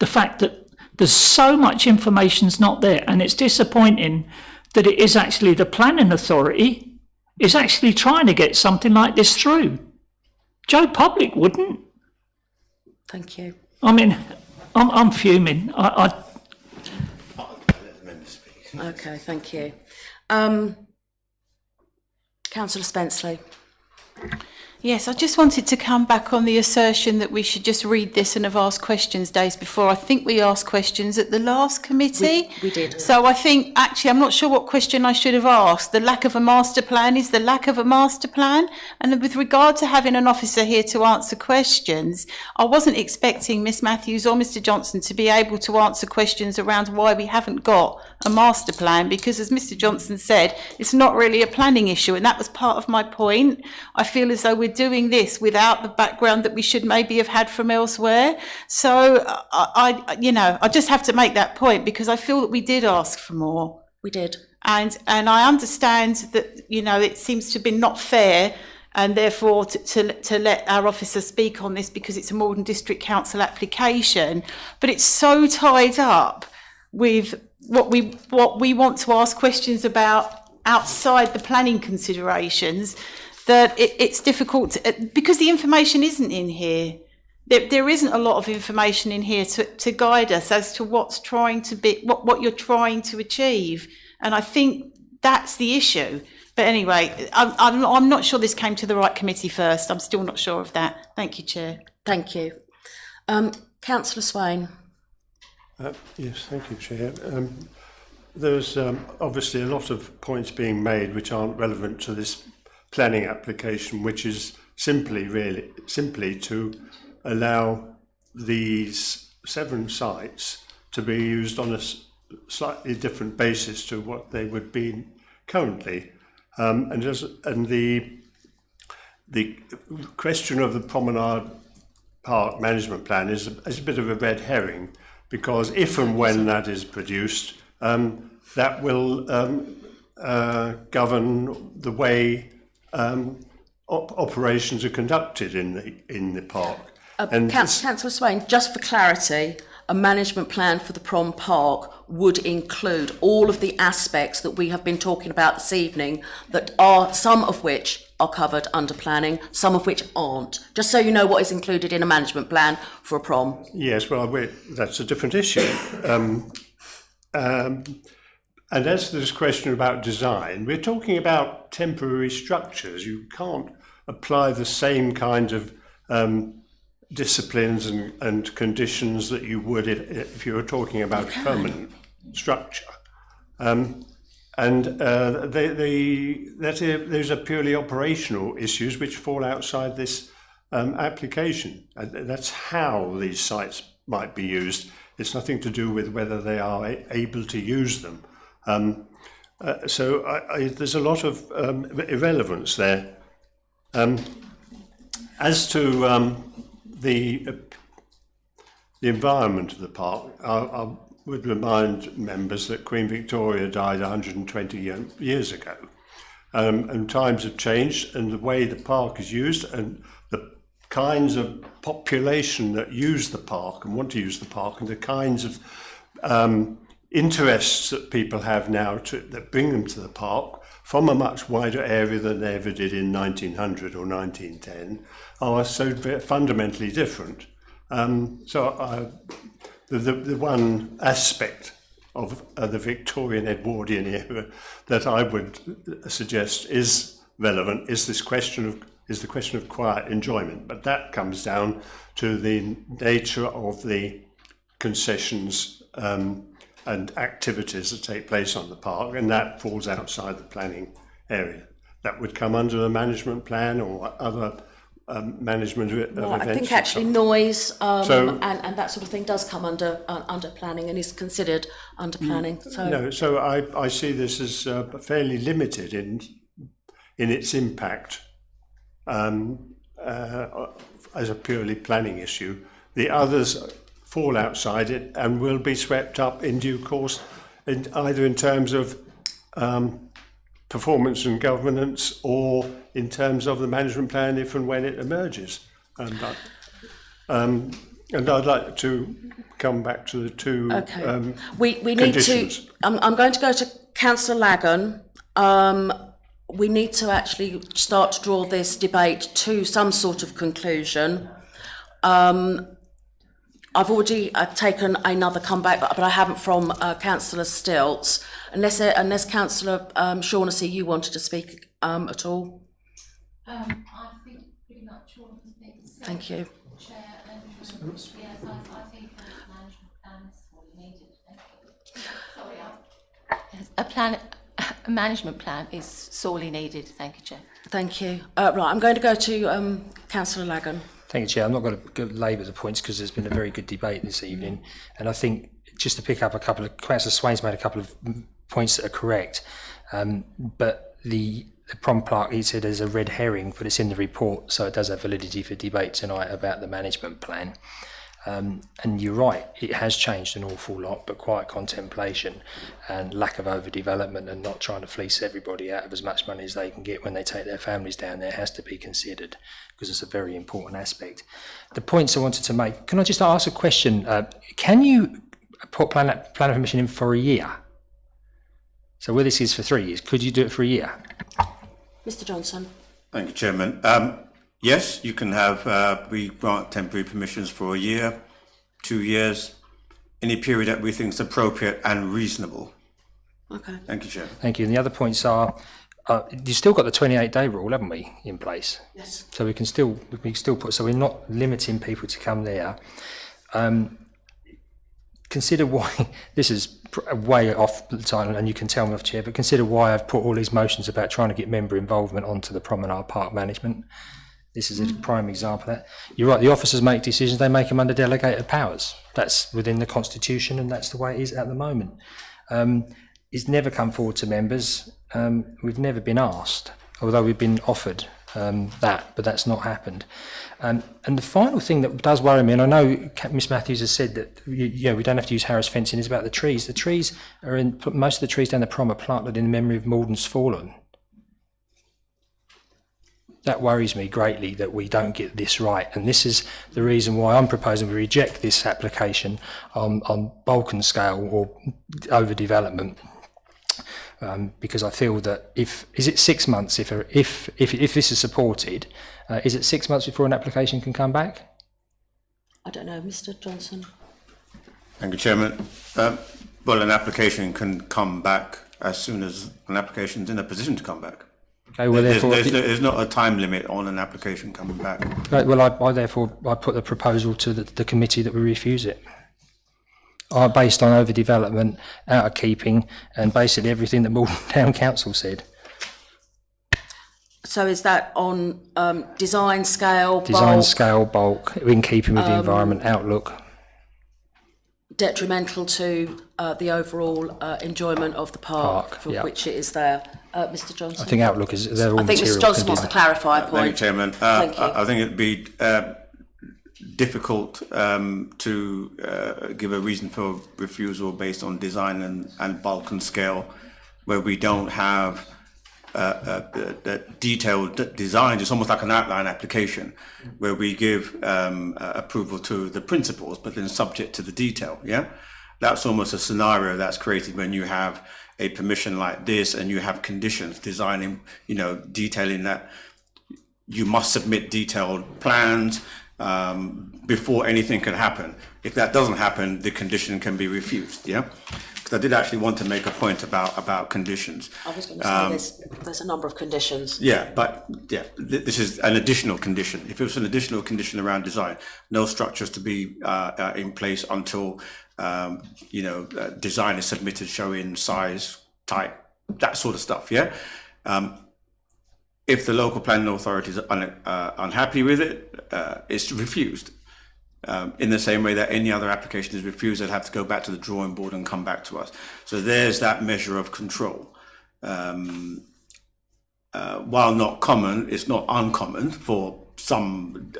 The fact that there's so much information's not there, and it's disappointing that it is actually the planning authority is actually trying to get something like this through. Joe Public wouldn't. Thank you. I mean, I'm fuming. Okay, thank you. Councillor Spenceley. Yes, I just wanted to come back on the assertion that we should just read this and have asked questions days before. I think we asked questions at the last committee. We did. So I think, actually, I'm not sure what question I should have asked. The lack of a master plan is the lack of a master plan. And with regard to having an officer here to answer questions, I wasn't expecting Miss Matthews or Mr Johnson to be able to answer questions around why we haven't got a master plan, because as Mr Johnson said, it's not really a planning issue, and that was part of my point. I feel as though we're doing this without the background that we should maybe have had from elsewhere. So I just have to make that point, because I feel that we did ask for more. We did. And I understand that, it seems to have been not fair, and therefore to let our officer speak on this because it's a Maldon District Council application, but it's so tied up with what we want to ask questions about outside the planning considerations that it's difficult because the information isn't in here. There isn't a lot of information in here to guide us as to what's trying to be what you're trying to achieve, and I think that's the issue. But anyway, I'm not sure this came to the right committee first. I'm still not sure of that. Thank you, Chair. Thank you. Councillor Swain. Yes, thank you, Chair. There's obviously a lot of points being made which aren't relevant to this planning application, which is simply to allow these 7 sites to be used on a slightly different basis to what they would be currently. And the question of the Promenade Park management plan is a bit of a red herring, because if and when that is produced, that will govern the way operations are conducted in the park. Councillor Swain, just for clarity, a management plan for the Prom Park would include all of the aspects that we have been talking about this evening, that are some of which are covered under planning, some of which aren't. Just so you know what is included in a management plan for a prom. Yes, well, that's a different issue. And as to this question about design, we're talking about temporary structures. You can't apply the same kind of disciplines and conditions that you would if you were talking about a permanent structure. Those are purely operational issues which fall outside this application. That's how these sites might be used. It's nothing to do with whether they are able to use them. So there's a lot of irrelevance there. As to the environment of the park, I would remind members that Queen Victoria died 120 years ago, and times have changed, and the way the park is used and the kinds of population that use the park and want to use the park, and the kinds of interests that people have now that bring them to the park from a much wider area than they ever did in 1900 or 1910 are so fundamentally different. The one aspect of the Victorian Edwardian era that I would suggest is relevant is the question of quiet enjoyment, but that comes down to the nature of the concessions and activities that take place on the park, and that falls outside the planning area. That would come under the management plan or other management of events. I think actually noise and that sort of thing does come under planning and is considered under planning. So I see this as fairly limited in its impact as a purely planning issue. The others fall outside it and will be swept up in due course, either in terms of performance and governance or in terms of the management plan if and when it emerges. And I'd like to come back to the two we need conditions. to. I'm going to go to Councillor Lagan. we need to actually start to draw this debate to some sort of conclusion. I've already taken another comeback, but I haven't from Councillor Stilts. Unless Councillor Shaughnessy, you wanted to speak at all. I think pretty much all of the things said, Thank you. Chair, and yes, I think a management plan is sorely needed. Sorry, a management plan is sorely needed. Thank you, Chair. Thank you. Right, I'm going to go to Councillor Lagan. Thank you, Chair. I'm not going to labour the points because there's been a very good debate this evening. And I think just to pick up a couple of, Councillor Swain's made a couple of points that are correct. But the prom plaque, he said, is a red herring, but it's in the report, so it does have validity for debate tonight about the management plan. And you're right, it has changed an awful lot, but quiet contemplation and lack of overdevelopment and not trying to fleece everybody out of as much money as they can get when they take their families down there has to be considered, because it's a very important aspect. The points I wanted to make, can I just ask a question? Can you put plan of permission in for a year? So where this is for 3 years, could you do it for a year? Mr. Johnson. Thank you, Chairman. Yes, you can have, we grant temporary permissions for a year, 2 years, any period that we think is appropriate and reasonable. Okay. Thank you, Chair. Thank you. And the other points are, you've still got the 28-day rule, haven't we, in place? Yes. So we can still put, so we're not limiting people to come there. Consider why, this is way off the title and you can tell me off, Chair, but consider why I've put all these motions about trying to get member involvement onto the Promenade Park management. This is a prime example of that. You're right, the officers make decisions, they make them under delegated powers. That's within the Constitution and that's the way it is at the moment. It's never come forward to members. We've never been asked, although we've been offered that, but that's not happened. And the final thing that does worry me, and I know Miss Matthews has said that we don't have to use Harris fencing, is about the trees. The trees are in, most of the trees down the prom are planted in memory of Maldon's fallen. That worries me greatly that we don't get this right, and this is the reason why I'm proposing we reject this application on bulk and scale or overdevelopment. Because I feel that is it 6 months if this is supported, is it 6 months before an application can come back? I don't know, Mr. Johnson. Thank you, Chairman. Well, an application can come back as soon as an application is in a position to come back. Okay, well, therefore, there's not a time limit on an application coming back. Right, well, I put the proposal to the committee that we refuse it. Based on overdevelopment, out of keeping, and basically everything that Maldon Town Council said. So is that on design scale, bulk, in keeping with the environment outlook? Detrimental to the overall enjoyment of the park for which it is there. Mr. Johnson? I think outlook is, they're all I think Mr. Johnson wants to clarify a point. Thank you, Chairman. Thank you. I think it'd be difficult to give a reason for refusal based on design and bulk and scale, where we don't have the detailed design. It's almost like an outline application where we give approval to the principles, but then subject to the detail. Yeah, that's almost a scenario that's created when you have a permission like this and you have conditions designing, detailing that you must submit detailed plans before anything can happen. If that doesn't happen, the condition can be refused. Yeah. I did actually want to make a point about conditions. I was going to say there's a number of conditions. Yeah, but this is an additional condition. If it was an additional condition around design, no structures to be in place until design is submitted showing size, type, that sort of stuff. Yeah. If the local planning authorities are unhappy with it, it's refused. In the same way that any other application is refused, they'd have to go back to the drawing board and come back to us. So there's that measure of control. While not common, it's not uncommon for some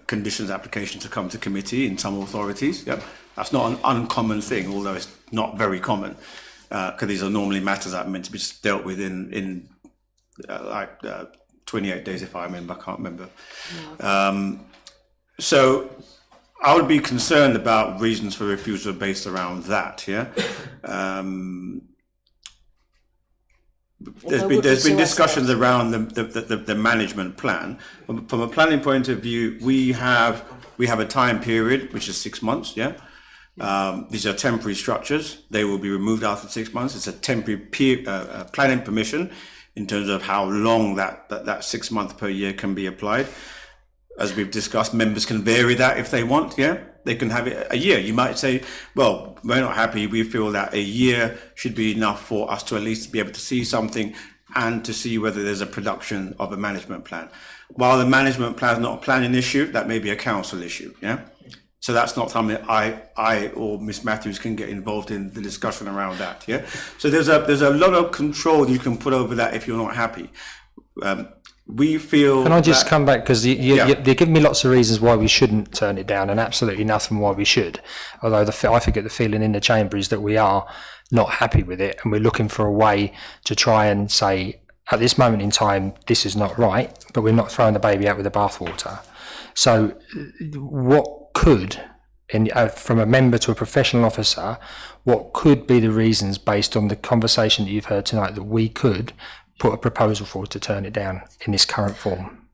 conditions application to come to committee in some authorities. Yep. That's not an uncommon thing, although it's not very common, because these are normally matters that are meant to be dealt with in 28 days, if I remember. I can't remember. No. So I would be concerned about reasons for refusal based around that, yeah? there's been discussions around the management plan. From a planning point of view, we have a time period which is 6 months. Yeah, these are temporary structures. They will be removed after 6 months. It's a temporary planning permission in terms of how long that 6 month per year can be applied. As we've discussed, members can vary that if they want. Yeah, they can have it a year. You might say, well, we're not happy. We feel that a year should be enough for us to at least be able to see something and to see whether there's a production of a management plan. While the management plan is not a planning issue, that may be a council issue. Yeah. So that's not something I or Miss Matthews can get involved in the discussion around that. Yeah. So there's a lot of control you can put over that if you're not happy. We feel. Can I just come back, because you're giving me lots of reasons why we shouldn't turn it down, and absolutely nothing why we should. Although I forget the feeling in the chamber is that we are not happy with it, and we're looking for a way to try and say, at this moment in time, this is not right, but we're not throwing the baby out with the bathwater. So, what could, from a member to a professional officer, what could be the reasons based on the conversation that you've heard tonight that we could put a proposal forward to turn it down in this current form?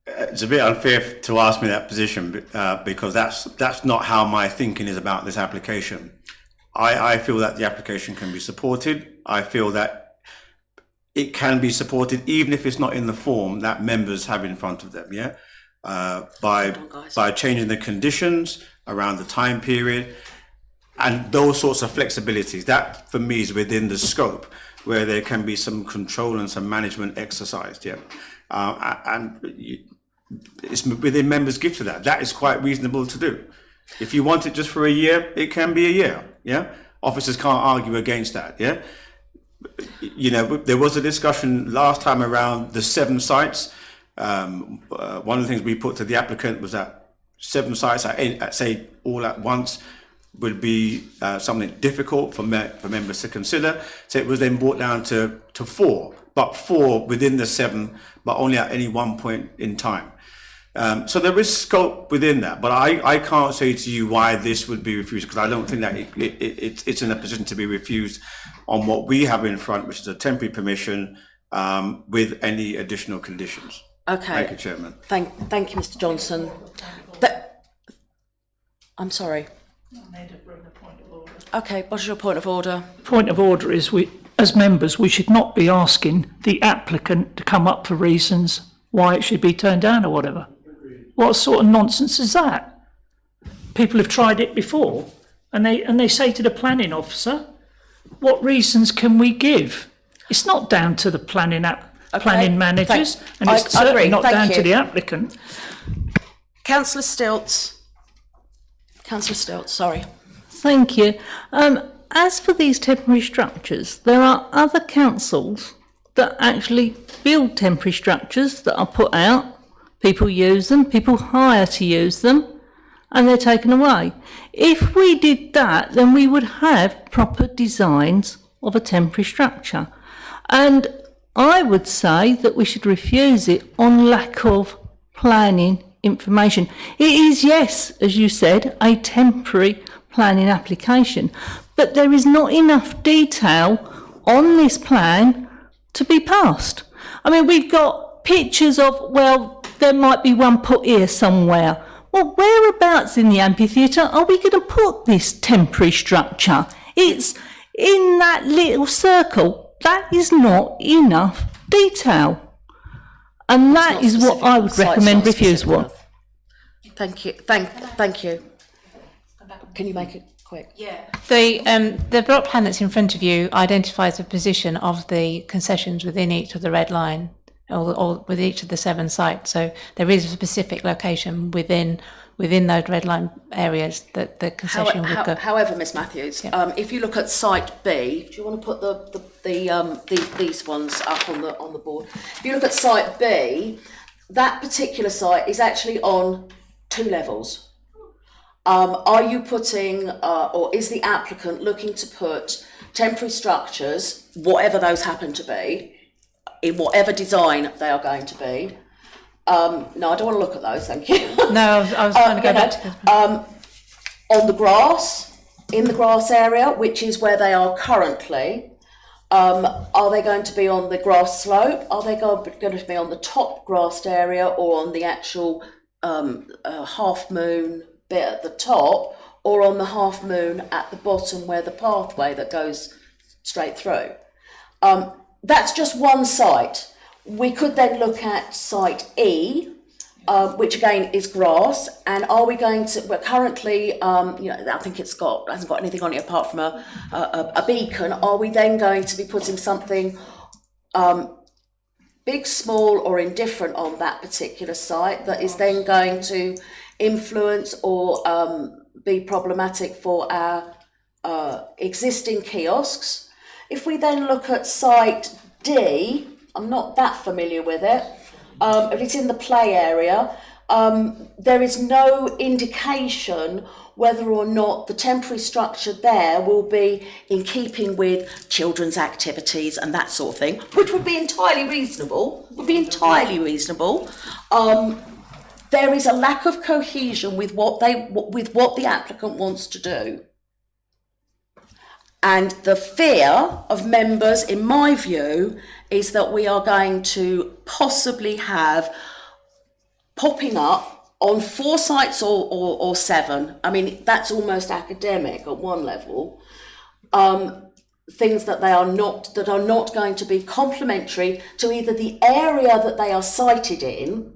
It's a bit unfair to ask me that position because that's not how my thinking is about this application. I feel that the application can be supported. I feel that it can be supported even if it's not in the form that members have in front of them. Yeah, by changing the conditions around the time period and those sorts of flexibilities. That for me is within the scope where there can be some control and some management exercised. Yeah, and it's within members' gift to that. That is quite reasonable to do. If you want it just for a year, it can be a year. Yeah, officers can't argue against that. Yeah, you know, there was a discussion last time around the 7 sites. One of the things we put to the applicant was that 7 sites, say all at once, would be something difficult for members to consider. So it was then brought down to 4, but 4 within the 7, but only at any one point in time. So there is scope within that, but I can't say to you why this would be refused, because I don't think that it's in a position to be refused on what we have in front, which is a temporary permission with any additional conditions. Okay. Thank you, Chairman. Thank you, Mr. Johnson. I'm sorry. Okay, what's your point of order? Point of order is we, as members, we should not be asking the applicant to come up for reasons why it should be turned down or whatever. What sort of nonsense is that? People have tried it before, and they say to the planning officer, "What reasons can we give?" It's not down to the planning managers, and it's certainly not down to the applicant. Councillor Stilts, sorry. Thank you. As for these temporary structures, there are other councils that actually build temporary structures that are put out. People use them, people hire to use them, and they're taken away. If we did that, then we would have proper designs of a temporary structure. And I would say that we should refuse it on lack of planning information. It is, yes, as you said, a temporary planning application, but there is not enough detail on this plan to be passed. I mean, we've got pictures of, well, there might be one put here somewhere. Well, whereabouts in the amphitheatre are we going to put this temporary structure? It's in that little circle. That is not enough detail. And that is what I would recommend refusal. Thank you. Thank you. Can you make it quick? Yeah. The block plan that's in front of you identifies the position of the concessions within each of the red line, or with each of the 7 sites. So there is a specific location within those red line areas that the concession would go. However, Miss Matthews, if you look at site B, do you want to put these ones up on the board? If you look at site B, that particular site is actually on 2 levels. Are you putting, or is the applicant looking to put temporary structures, whatever those happen to be, in whatever design they are going to be? No, I don't want to look at those, thank you. No, I was trying to go back to on the grass, in the grass area, which is where they are currently, Are they going to be on the grass slope? Are they going to be on the top grassed area or on the actual half moon bit at the top, or on the half moon at the bottom where the pathway that goes straight through? That's just one site. We could then look at site E, which again is grass, and are we going to? We're currently, I think hasn't got anything on it apart from a beacon. Are we then going to be putting something big, small, or indifferent on that particular site that is then going to influence or be problematic for our existing kiosks? If we then look at site D, I'm not that familiar with it. If it's in the play area, there is no indication whether or not the temporary structure there will be in keeping with children's activities and that sort of thing, which would be entirely reasonable. There is a lack of cohesion with what the applicant wants to do. And the fear of members, in my view, is that we are going to possibly have popping up on 4 sites or 7. I mean, that's almost academic at one level. Things that are not going to be complementary to either the area that they are sited in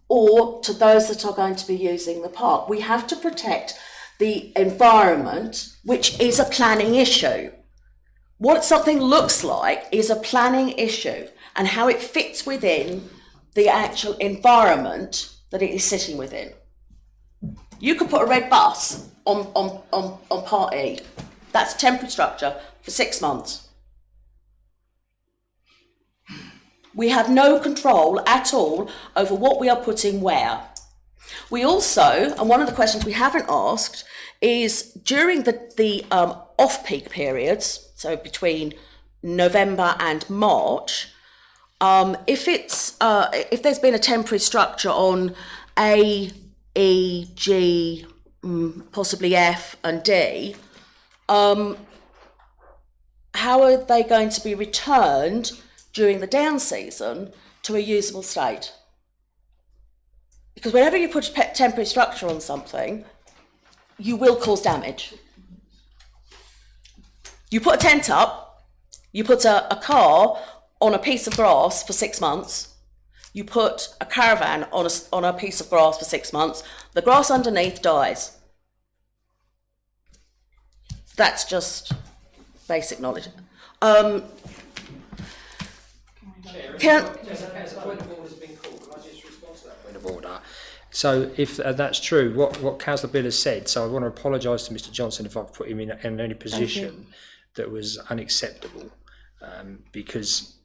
or to those that are going to be using the park. We have to protect the environment, which is a planning issue. What something looks like is a planning issue, and how it fits within the actual environment that it is sitting within. You could put a red bus on Part E. That's a temporary structure for 6 months. We have no control at all over what we are putting where. We also, and one of the questions we haven't asked, is during the off-peak periods, so between November and March, if there's been a temporary structure on A, E, G, possibly F and D, how are they going to be returned during the down season to a usable state? Because whenever you put a temporary structure on something, you will cause damage. You put a tent up, you put a car on a piece of grass for 6 months, you put a caravan on a piece of grass for 6 months, the grass underneath dies. That's just basic knowledge. So if that's true, what Councillor Bill has said, so I want to apologise to Mr Johnson if I've put him in any position that was unacceptable, because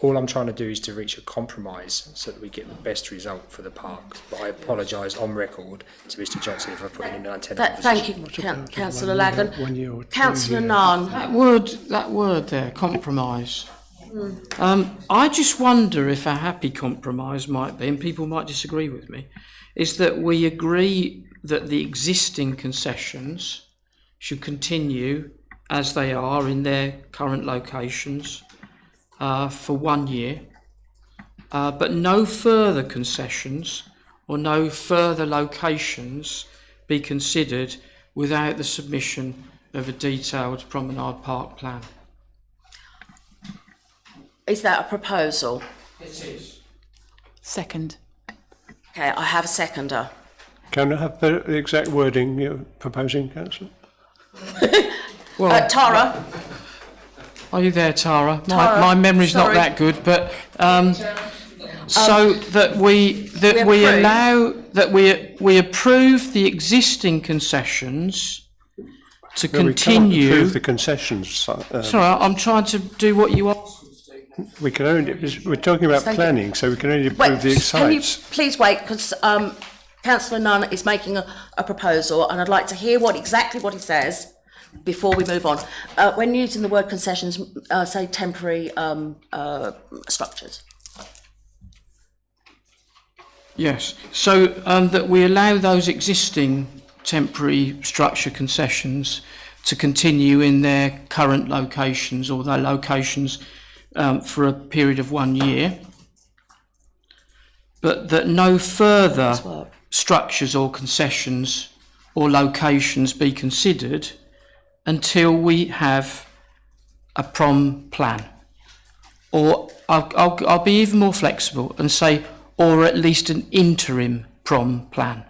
all I'm trying to do is to reach a compromise so that we get the best result for the parks. But I apologise on record to Mr Johnson if I put him in an untenable position. Thank you, Councillor Lagan. Councillor Nunn. That word there, compromise. I just wonder if a happy compromise might be, and people might disagree with me, is that we agree that the existing concessions should continue as they are in their current locations for 1 year, but no further concessions or no further locations be considered without the submission of a detailed Promenade Park plan. Is that a proposal? It is. Second. Okay, I have a seconder. Can I have the exact wording you're proposing, Councillor? Tara. Are you there, Tara? My memory's not that good, but so that we approve the existing concessions to continue. We can't approve the concessions. Sorry, I'm trying to do what you asked. We can only. We're talking about planning, so we can only approve the sites. Can you please wait, because Councillor Nunn is making a proposal, and I'd like to hear exactly what he says before we move on. When using the word concessions, say temporary structures. Yes, so that we allow those existing temporary structure concessions to continue in their current locations or their locations for a period of 1 year, but that no further structures or concessions or locations be considered until we have a prom plan. Or I'll be even more flexible and say, or at least an interim prom plan.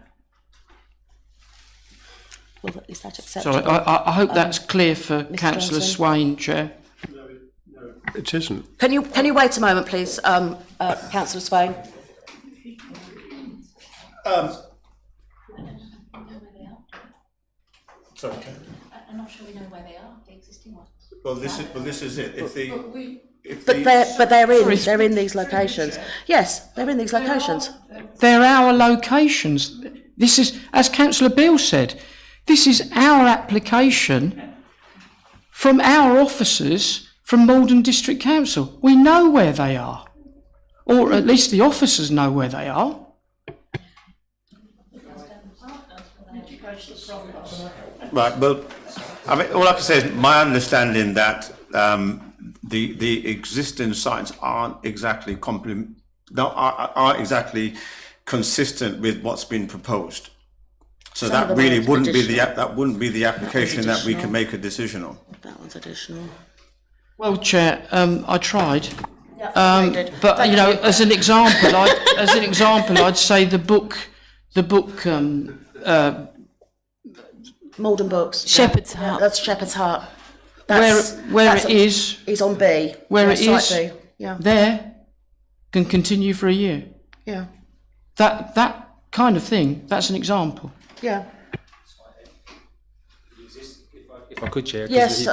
Well, is that So acceptable? I hope that's clear for Mr. Councillor Johnson? Swain, Chair. It isn't. Can you wait a moment, please, Councillor Swain? Sorry. I'm not sure we know where they are, the existing ones. Well, this is it. But they're in these locations. Yes, they're in these locations. They're our locations. This is, as Councillor Beale said, this is our application from our officers from Maldon District Council. We know where they are, or at least the officers know where they are. Right. Well, I mean, all I can say is my understanding that the existing sites aren't exactly aren't exactly consistent with what's been proposed. So that really wouldn't be the application that we can make a decision on. That one's additional. Well, Chair, I tried. Yeah, but Thank you know, you. as an example, I'd say the book, Maldon Books. Shepherd's Yeah, Heart. that's Shepherd's Heart. where it is on B. where Yeah, it site is B. Yeah. there can continue for a year. Yeah. That kind of thing. That's an example. Yeah. If I could, Chair, 'cause Yes,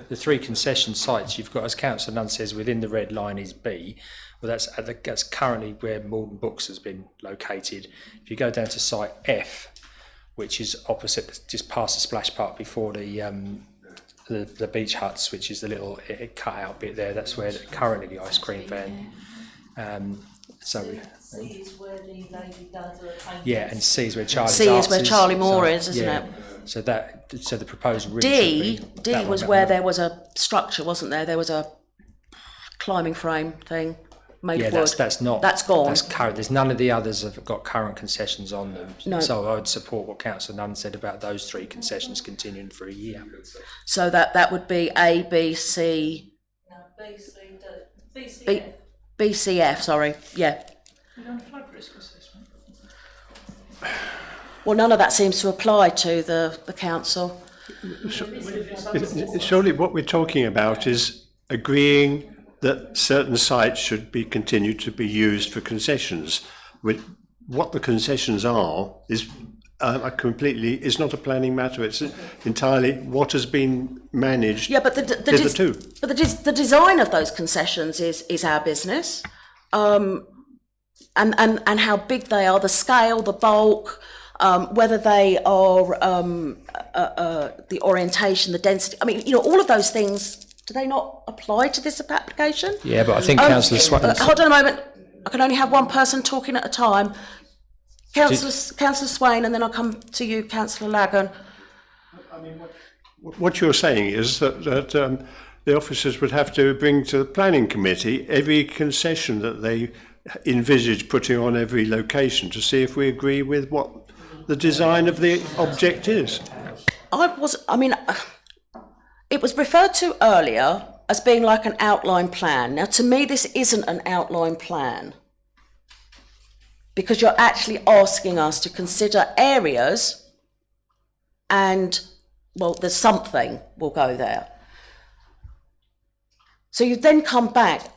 the three concession sites you've got, as Councillor Nunn says, within the red line is B. Well, that's currently where Maldon Books has been located. If you go down to site F, which is opposite, just past the splash park before the beach huts, which is the little cut out bit there. That's where currently the ice cream van. C is where the lady does her painting. Yeah, and C is where Charlie's C is Arts where Charlie Moore is, isn't yeah. it? So the proposed route D should be that was one, where that there was a structure, wasn't there? There was a climbing frame thing made yeah, of wood. that's not. That's gone. That's current. There's none of the others have got current concessions on them. No. So I would support what Councillor Nunn said about those three concessions continuing for a year. So that would be A, B, C, No, B, C, D, B, C, B, F. B, C, F. Sorry. Yeah. Well, none of that seems to apply to the council. Surely what we're talking about is agreeing that certain sites should be continued to be used for concessions. What the concessions are is is not a planning matter. It's entirely what has been managed. Yeah, but hitherto. the design of those concessions is our business, and how big they are, the scale, the bulk, whether they are the orientation, the density. I mean, you know, all of those things. Do they not apply to this application? Yeah, but I think Councillor Swain. Hold on a moment. I can only have one person talking at a time. Councillor Swain, and then I'll come to you, Councillor Lagan. What you're saying is that the officers would have to bring to the planning committee every concession that they envisage putting on every location to see if we agree with what the design of the object is. It was referred to earlier as being like an outline plan. Now, to me, this isn't an outline plan, because you're actually asking us to consider areas and, well, there's something will go there. So you then come back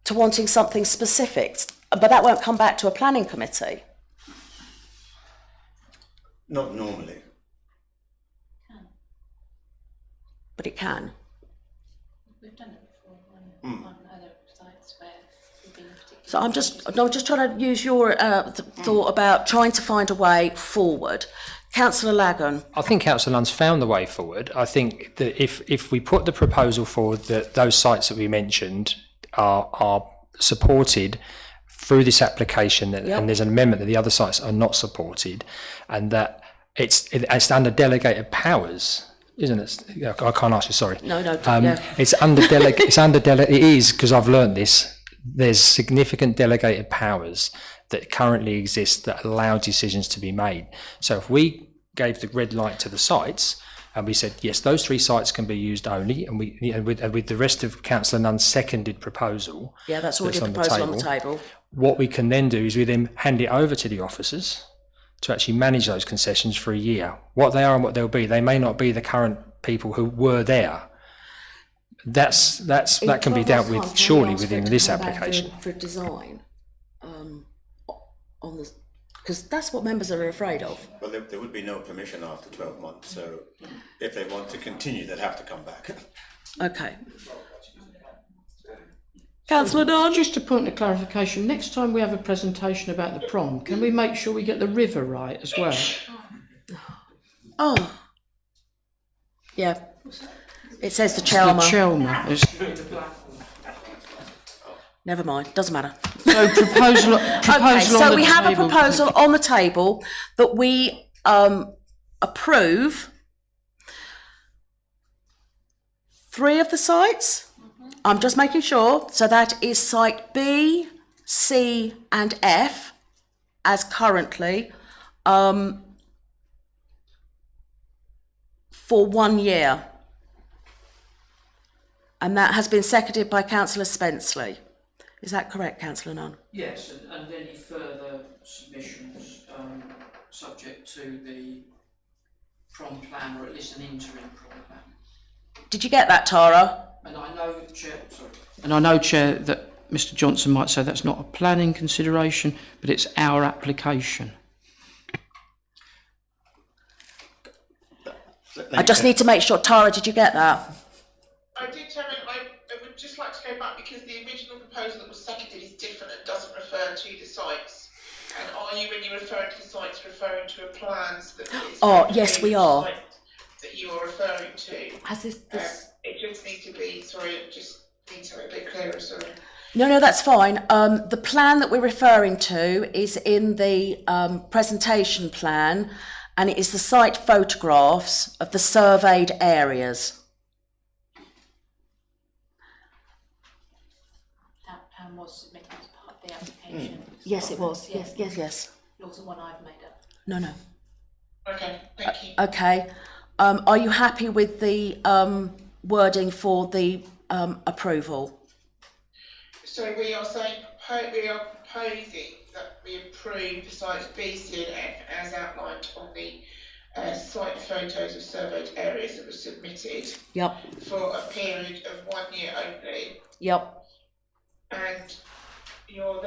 to wanting something specific, but that won't come back to a planning committee. Not normally. But it can. We've done it before on other sites where we've been particularly. So I'm just trying to use your thought about trying to find a way forward. Councillor Lagan. I think Councillor Nunn's found the way forward. I think that if we put the proposal forward that those sites that we mentioned are supported through this application, and there's an amendment that the other sites are not supported, and that It's under delegated powers, isn't it? I can't ask you. Sorry. No. It's under it is, because I've learned this. There's significant delegated powers that currently exist that allow decisions to be made. So if we gave the red light to the sites and we said yes, those 3 sites can be used only, and with the rest of Councillor Nunn's seconded proposal, Yeah, that's already a proposal on the table. what we can then do is we then hand it over to the officers to actually manage those concessions for a year. What they are and what they'll be, they may not be the current people who were there. That can be dealt with surely within this application. For design, because that's what members are afraid of. Well, there would be no permission after 12 months, so if they want to continue, they'd have to come back. Okay. Councillor Dunn? Just a point of clarification, next time we have a presentation about the prom, can we make sure we get the river right as well? Oh. Yeah. It says the The Chelmer. Chelmer. Never mind, doesn't matter. So proposal Okay, so on the we have a table. proposal on the table that we approve 3 of the sites. I'm just making sure. So that is site B, C and F as currently for 1 year. And that has been seconded by Councillor Spenceley. Is that correct, Councillor Nunn? Yes, and any further submissions subject to the prom plan, or at least an interim prom plan. Did you get that, Tara? And I know, Chair, that Mr Johnson might say that's not a planning consideration, but it's our application. I just need to make sure. Tara, did you get that? I did, Chairman. I would just like to go back because the original proposal that was seconded is different and doesn't refer to the sites. And are you, when you refer to the sites, referring to a plans that is... Oh, yes, we are. ...that you are referring to? Has this... It just needs to be, sorry, it just needs to be a bit clearer, sorry. No, that's fine. The plan that we're referring to is in the presentation plan, and it is the site photographs of the surveyed areas. That plan was submitted as part of the application. Yes, it was. Yes. It wasn't one I've made up. No. Okay, thank you. Okay. Are you happy with the wording for the approval? So we are saying, we are proposing that we approve the sites B, C and F as outlined on the site photos of surveyed areas that were submitted. Yep. For a period of 1 year only. Yep. And you're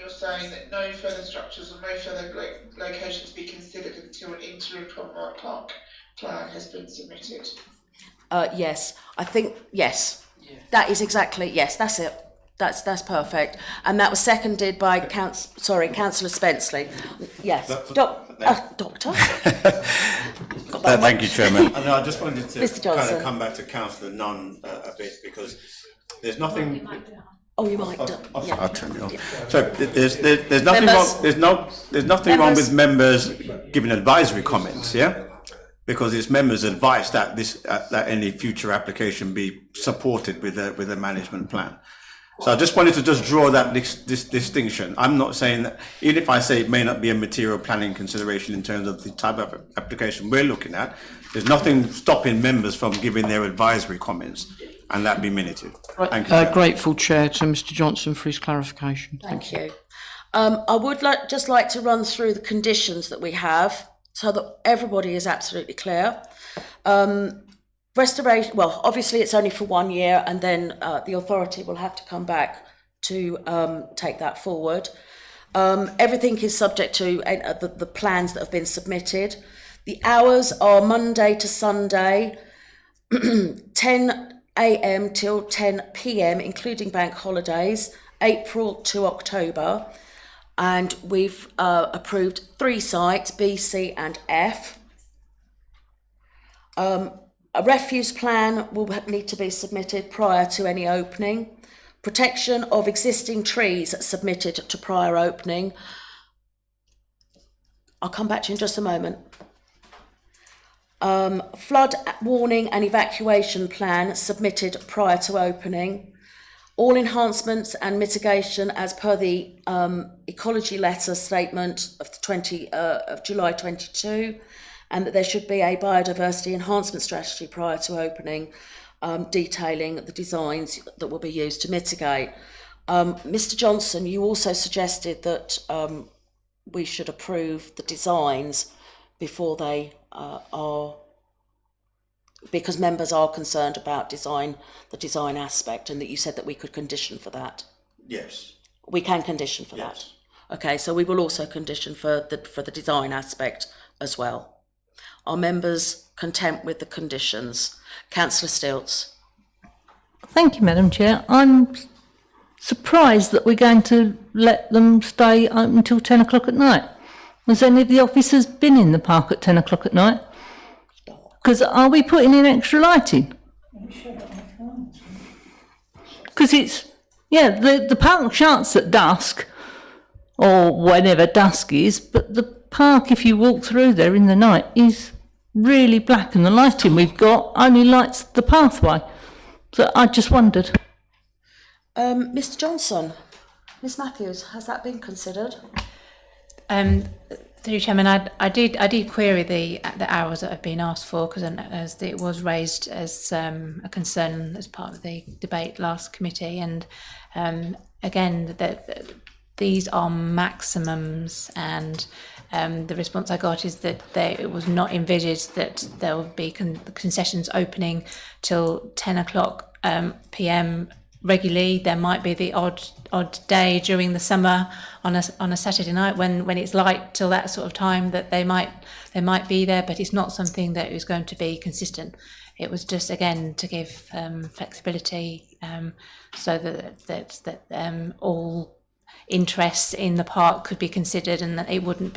saying that no further structures or no further locations be considered until an interim Promenade Park plan has been submitted. Yes, I think yes. Yeah. That is exactly yes. That's it. That's perfect, and that was seconded by Councillor Spenceley. Yes, Doctor. Thank you, Chairman. And I just wanted to Mr. kind Johnson. of come back to Councillor Nunn a bit, because there's nothing. Oh, you might. I'll turn it off. So there's nothing wrong. There's nothing wrong with members giving advisory comments, yeah, because it's members' advice that that any future application be supported with a management plan. So I just wanted to draw that this distinction. I'm not saying that, even if I say it may not be a material planning consideration in terms of the type of application we're looking at, there's nothing stopping members from giving their advisory comments, and that be minuted. Thank you. Grateful, Chair, to Mr Johnson for his clarification. Thank you. I would just like to run through the conditions that we have so that everybody is absolutely clear. Restoration, well, obviously it's only for 1 year, and then the authority will have to come back to take that forward. Everything is subject to the plans that have been submitted. The hours are Monday to Sunday, 10 a.m. till 10 p.m, including bank holidays, April to October. And we've approved 3 sites, B, C and F. A refuse plan will need to be submitted prior to any opening. Protection of existing trees submitted to prior opening. I'll come back to you in just a moment. Flood warning and evacuation plan submitted prior to opening. All enhancements and mitigation as per the ecology letter statement of of July 22, and that there should be a biodiversity enhancement strategy prior to opening, detailing the designs that will be used to mitigate. Mr. Johnson, you also suggested that we should approve the designs before they are, because members are concerned about the design aspect, and that you said that we could condition for that. Yes. We can condition for that. Okay, so we will also condition for the design aspect as well. Are members content with the conditions? Councillor Stilts. Thank you, Madam Chair. I'm surprised that we're going to let them stay open until 10 o'clock at night. Has any of the officers been in the park at 10 o'clock at night? Because are we putting in extra lighting? Because the park shuts at dusk, or whenever dusk is, but the park, if you walk through there in the night, is really black, and the lighting we've got only lights the pathway. So I just wondered. Mr. Johnson, Ms. Matthews, has that been considered? Through Chairman, I did query the hours that have been asked for, because as it was raised as a concern as part of the debate last committee, and again that these are maximums, and the response I got is that it was not envisaged that there would be concessions opening till 10 o'clock p.m. regularly. There might be the odd day during the summer on a Saturday night when it's light till that sort of time that they might be there, but it's not something that is going to be consistent. It was just, again, to give flexibility, so that all interests in the park could be considered, and that it wouldn't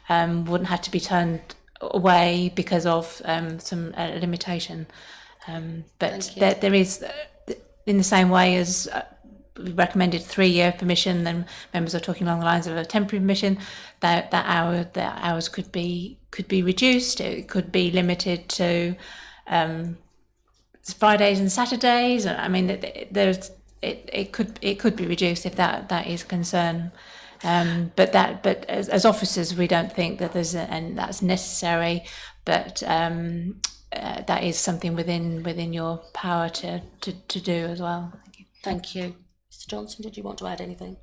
have to be turned away because of some limitation. But there is, in the same way as we recommended 3-year permission, then members are talking along the lines of a temporary permission. The hours could be reduced. It could be limited to Fridays and Saturdays. I mean, it could be reduced if that is a concern. But as officers, we don't think that and that's necessary. But that is something within your power to do as well. Thank you. Mr. Johnson, did you want to add anything?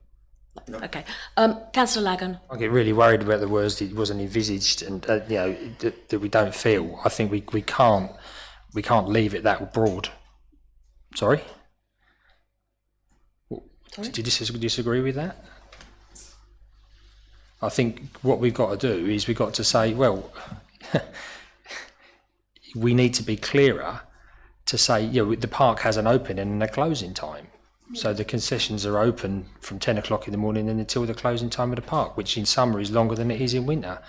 No. Okay. Councillor Lagan. I get really worried about the words that it wasn't envisaged, and that we don't feel. I think we can't leave it that broad. Sorry? Did you disagree with that? I think what we've got to do is we've got to say, well, we need to be clearer to say, the park has an opening and a closing time. So the concessions are open from 10 o'clock in the morning and until the closing time of the park, which in summer is longer than it is in winter.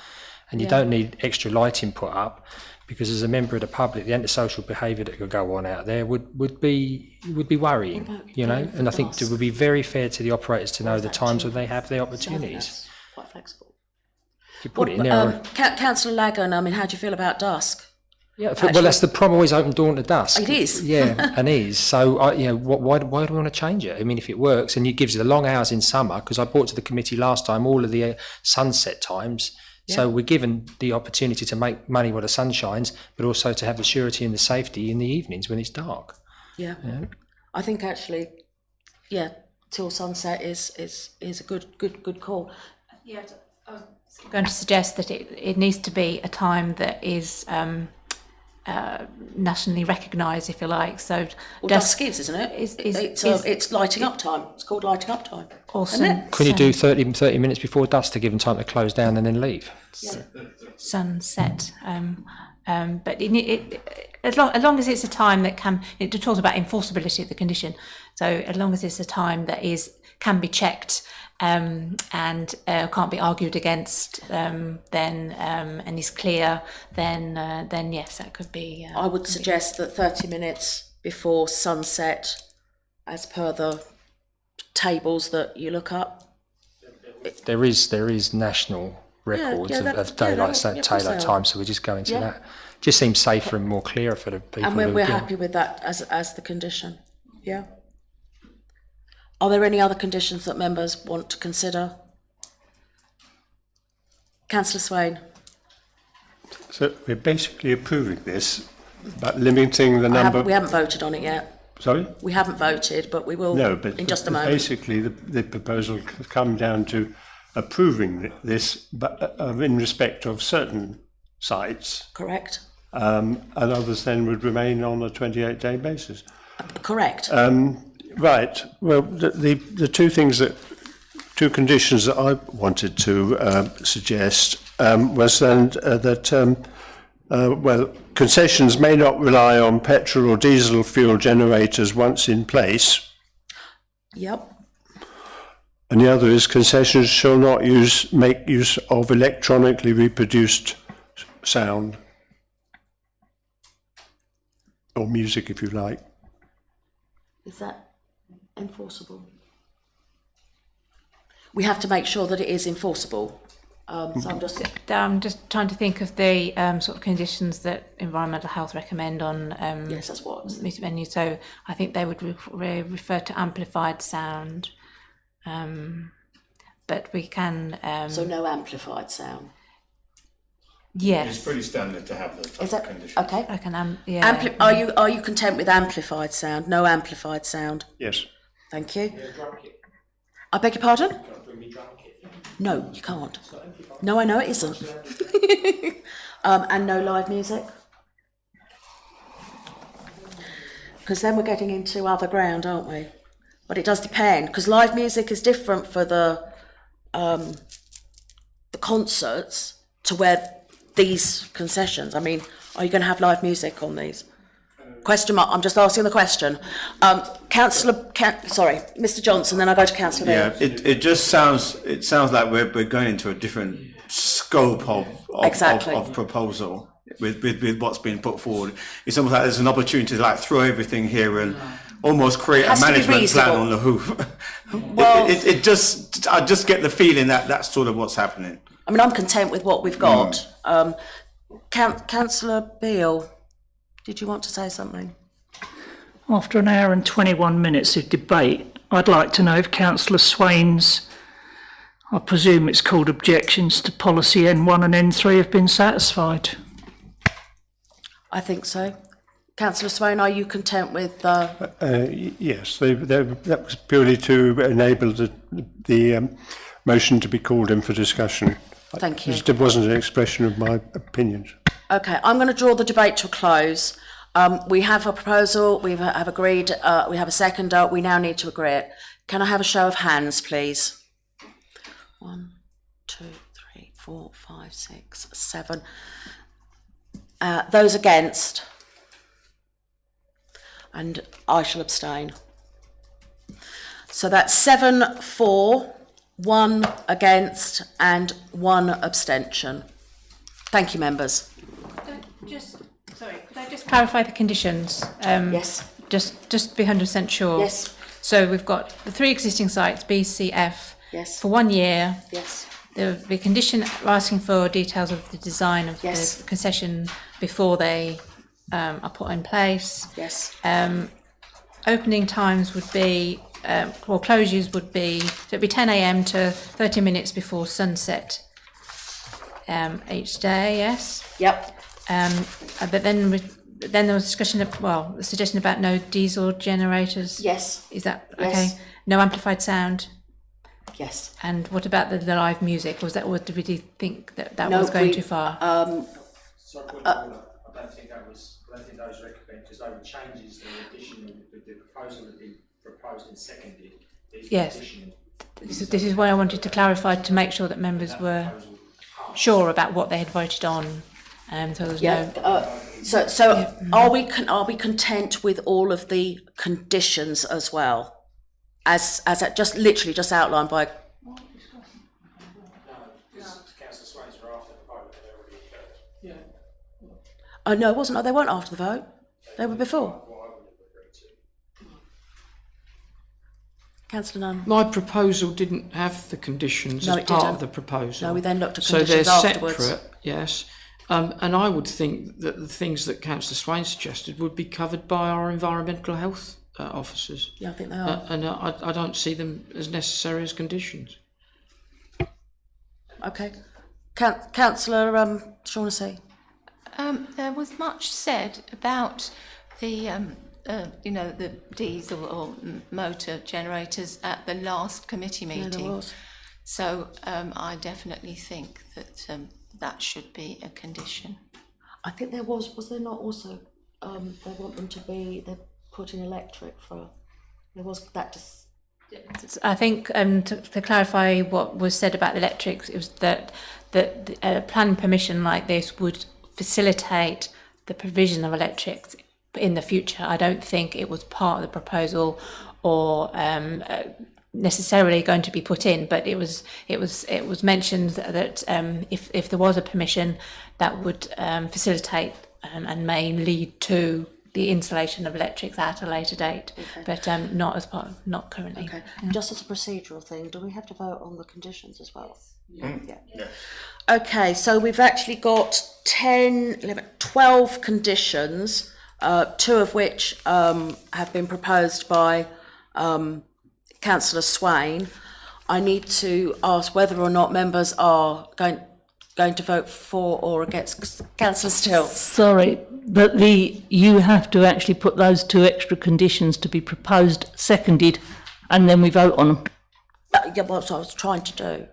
And you don't need extra lighting put up, because as a member of the public, the antisocial behaviour that could go on out there would be worrying, And I think it would be very fair to the operators to know the times when they have their opportunities. Quite flexible. You put it in there. Councillor Lagan, I mean, how do you feel about dusk? Yeah, well, that's the problem. Always open dawn to dusk. It is. Yeah, and is. So, why do we want to change it? I mean, if it works and it gives you the long hours in summer, because I brought to the committee last time all of the sunset times. Yeah. So we're given the opportunity to make money while the sun shines, but also to have the surety and the safety in the evenings when it's dark. Yeah. I think actually, till sunset is a good call. Yeah, I was going to suggest that it needs to be a time that is nationally recognised, if you like. So dusk is, isn't it? It's lighting up time. It's called lighting up time. Awesome. Can you do 30 minutes before dusk to give them time to close down and then leave? Sunset. But as long as it's a time that it talks about enforceability of the condition. So as long as it's a time that can be checked and can't be argued against, then and is clear, then yes, that could be. I would suggest that 30 minutes before sunset, as per the tables that you look up. There is national records of daylight time, so we're just going to that. just seems safer and more clear for the people. And we're happy with that as the condition, yeah? Are there any other conditions that members want to consider? Councillor Swain. So we're basically approving this, but limiting the number. We haven't voted on it yet. Sorry? We haven't voted, but we will in just a moment. Basically, the proposal has come down to approving this, but in respect of certain sites. Correct. And others then would remain on a 28-day basis. Correct. Right. Well, the two conditions that I wanted to suggest was then that concessions may not rely on petrol or diesel fuel generators once in place. Yep. And the other is concessions shall not make use of electronically reproduced sound or music, if you like. Is that enforceable? We have to make sure that it is enforceable. So I'm just trying to think of the sort of conditions that environmental health recommend on yes, that's what meter venues. So I think they would refer to amplified sound, but we can. So no amplified sound. Yes, it's pretty standard to have those conditions. Okay? I can. Yeah. Are you content with amplified sound? No amplified sound. Yes. Thank you. I beg your pardon? No, you can't. No, I know it isn't. And no live music? Because then we're getting into other ground, aren't we? But it does depend, because live music is different for the concerts to where these concessions. I mean, are you going to have live music on these? Question mark. I'm just asking the question. Mr. Johnson. Then I go to Councillor. Yeah, it just sounds like we're going into a different scope of proposal with what's being put forward. It's almost like there's an opportunity to like throw everything here and almost create a management plan on the hoof. Well, I just get the feeling that that's sort of what's happening. I mean, I'm content with what we've got. Councillor Beale. Did you want to say something? After an hour and 21 minutes of debate, I'd like to know if Councillor Swain's, I presume it's called objections to policy N1 and N3 have been satisfied. I think so. Councillor Swain, are you content with? Yes, that was purely to enable the motion to be called in for discussion. Thank you. It wasn't an expression of my opinions. Okay, I'm going to draw the debate to a close. We have a proposal, we have agreed, we have a seconder, we now need to agree it. Can I have a show of hands, please? 1, 2, 3, 4, 5, 6, 7. Those against? And I shall abstain. So that's 7 for, 1 against, and 1 abstention. Thank you, members. Could I just clarify the conditions? Yes. Just to be 100% sure. Yes. So we've got the 3 existing sites, B, C, F. Yes. For 1 year. Yes. There will be a condition asking for details of the design of the concession before they are put in place. Yes. Opening times would be, closures would be, so it'd be 10 a.m. to 30 minutes before sunset each day, yes? Yep. But then there was discussion of, the suggestion about no diesel generators. Yes. Is that yes. okay? No amplified sound. Yes. And what about the live music? Was that, or did we think that was going too far? I don't think that was recommended because they were changes, the addition, the proposal that been proposed and seconded. Yes. This is why I wanted to clarify to make sure that members were sure about what they had voted on. So there's Are we content with all of the conditions as well, as just literally just outlined by? No, Councillor Swain's were after the vote. They already occurred. Yeah. Oh no, it wasn't. They weren't after the vote. They were before. Councillor Nunn. My proposal didn't have the conditions as part of the proposal. No, we then looked at so conditions they're afterwards. separate, yes. And I would think that the things that Councillor Swain suggested would be covered by our environmental health officers. Yeah, I think they are. And I don't see them as necessary as conditions. Okay. Councillor Shaughnessy. There was much said about the, the diesel or motor generators at the last committee meeting. Yeah, there was. So I definitely think that that should be a condition. I think there was there not also, they want them to be, they're putting electric for, there was that just. I think to clarify what was said about the electrics, it was that planning permission like this would facilitate the provision of electrics in the future. I don't think it was part of the proposal or necessarily going to be put in, but it was mentioned that if there was a permission, that would facilitate and may lead to the installation of electrics at a later date, but not currently. Okay. Just as a procedural thing, do we have to vote on the conditions as well? Yeah. Okay, so we've actually got 10, 11, 12 conditions, 2 of which have been proposed by Councillor Swain. I need to ask whether or not members are going to vote for or against. Councillor Still. Sorry, but you have to actually put those 2 extra conditions to be proposed, seconded, and then we vote on them. Yeah, well, that's what I was trying to do.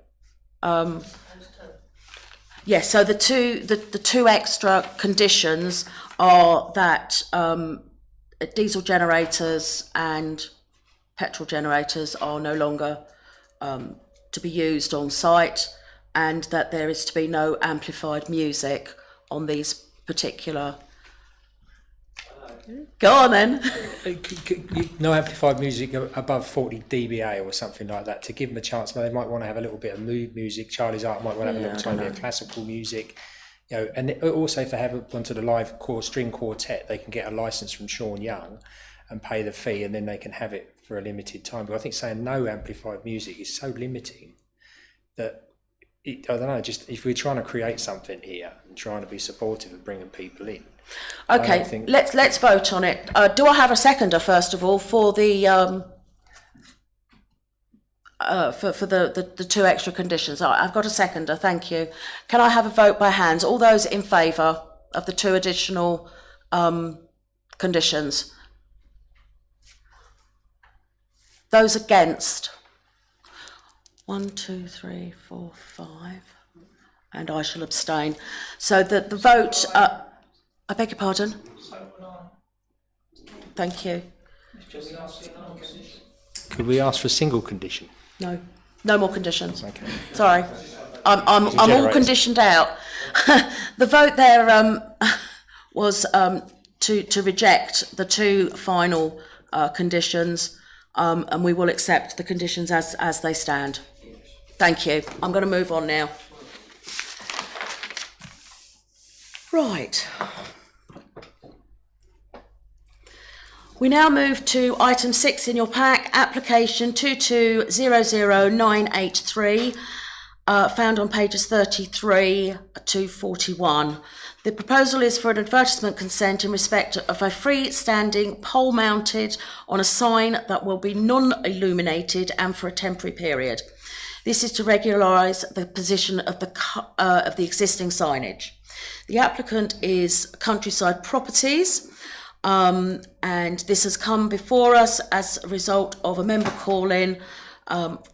Yes, so the two extra conditions are that diesel generators and petrol generators are no longer to be used on site, and that there is to be no amplified music on these particular. Go on then. No amplified music above 40 dBA or something like that, to give them a chance. They might want to have a little bit of mood music. Charlie's Art might want to have a little tiny bit of classical music. And also if they have wanted a live string quartet, they can get a license from Sean Young and pay the fee, and then they can have it for a limited time. But I think saying no amplified music is so limiting that I don't know, just if we're trying to create something here and trying to be supportive of bringing people in. Okay, let's vote on it. Do I have a seconder first of all for the for the 2 extra conditions? I've got a seconder, thank you. Can I have a vote by hands? All those in favour of the 2 additional conditions? Those against? 1, 2, 3, 4, 5, and I shall abstain. So the vote. I beg your pardon. Thank you. Could we ask for a single condition? No more conditions. Okay. Sorry, I'm all conditioned out. The vote there was to reject the 2 final conditions, and we will accept the conditions as they stand. Thank you. I'm going to move on now. Right. We now move to item 6 in your pack, application 2200983, found on pages 33 to 41. The proposal is for an advertisement consent in respect of a freestanding pole mounted on a sign that will be non-illuminated and for a temporary period. This is to regularise the position of the existing signage. The applicant is Countryside Properties, and this has come before us as a result of a member call-in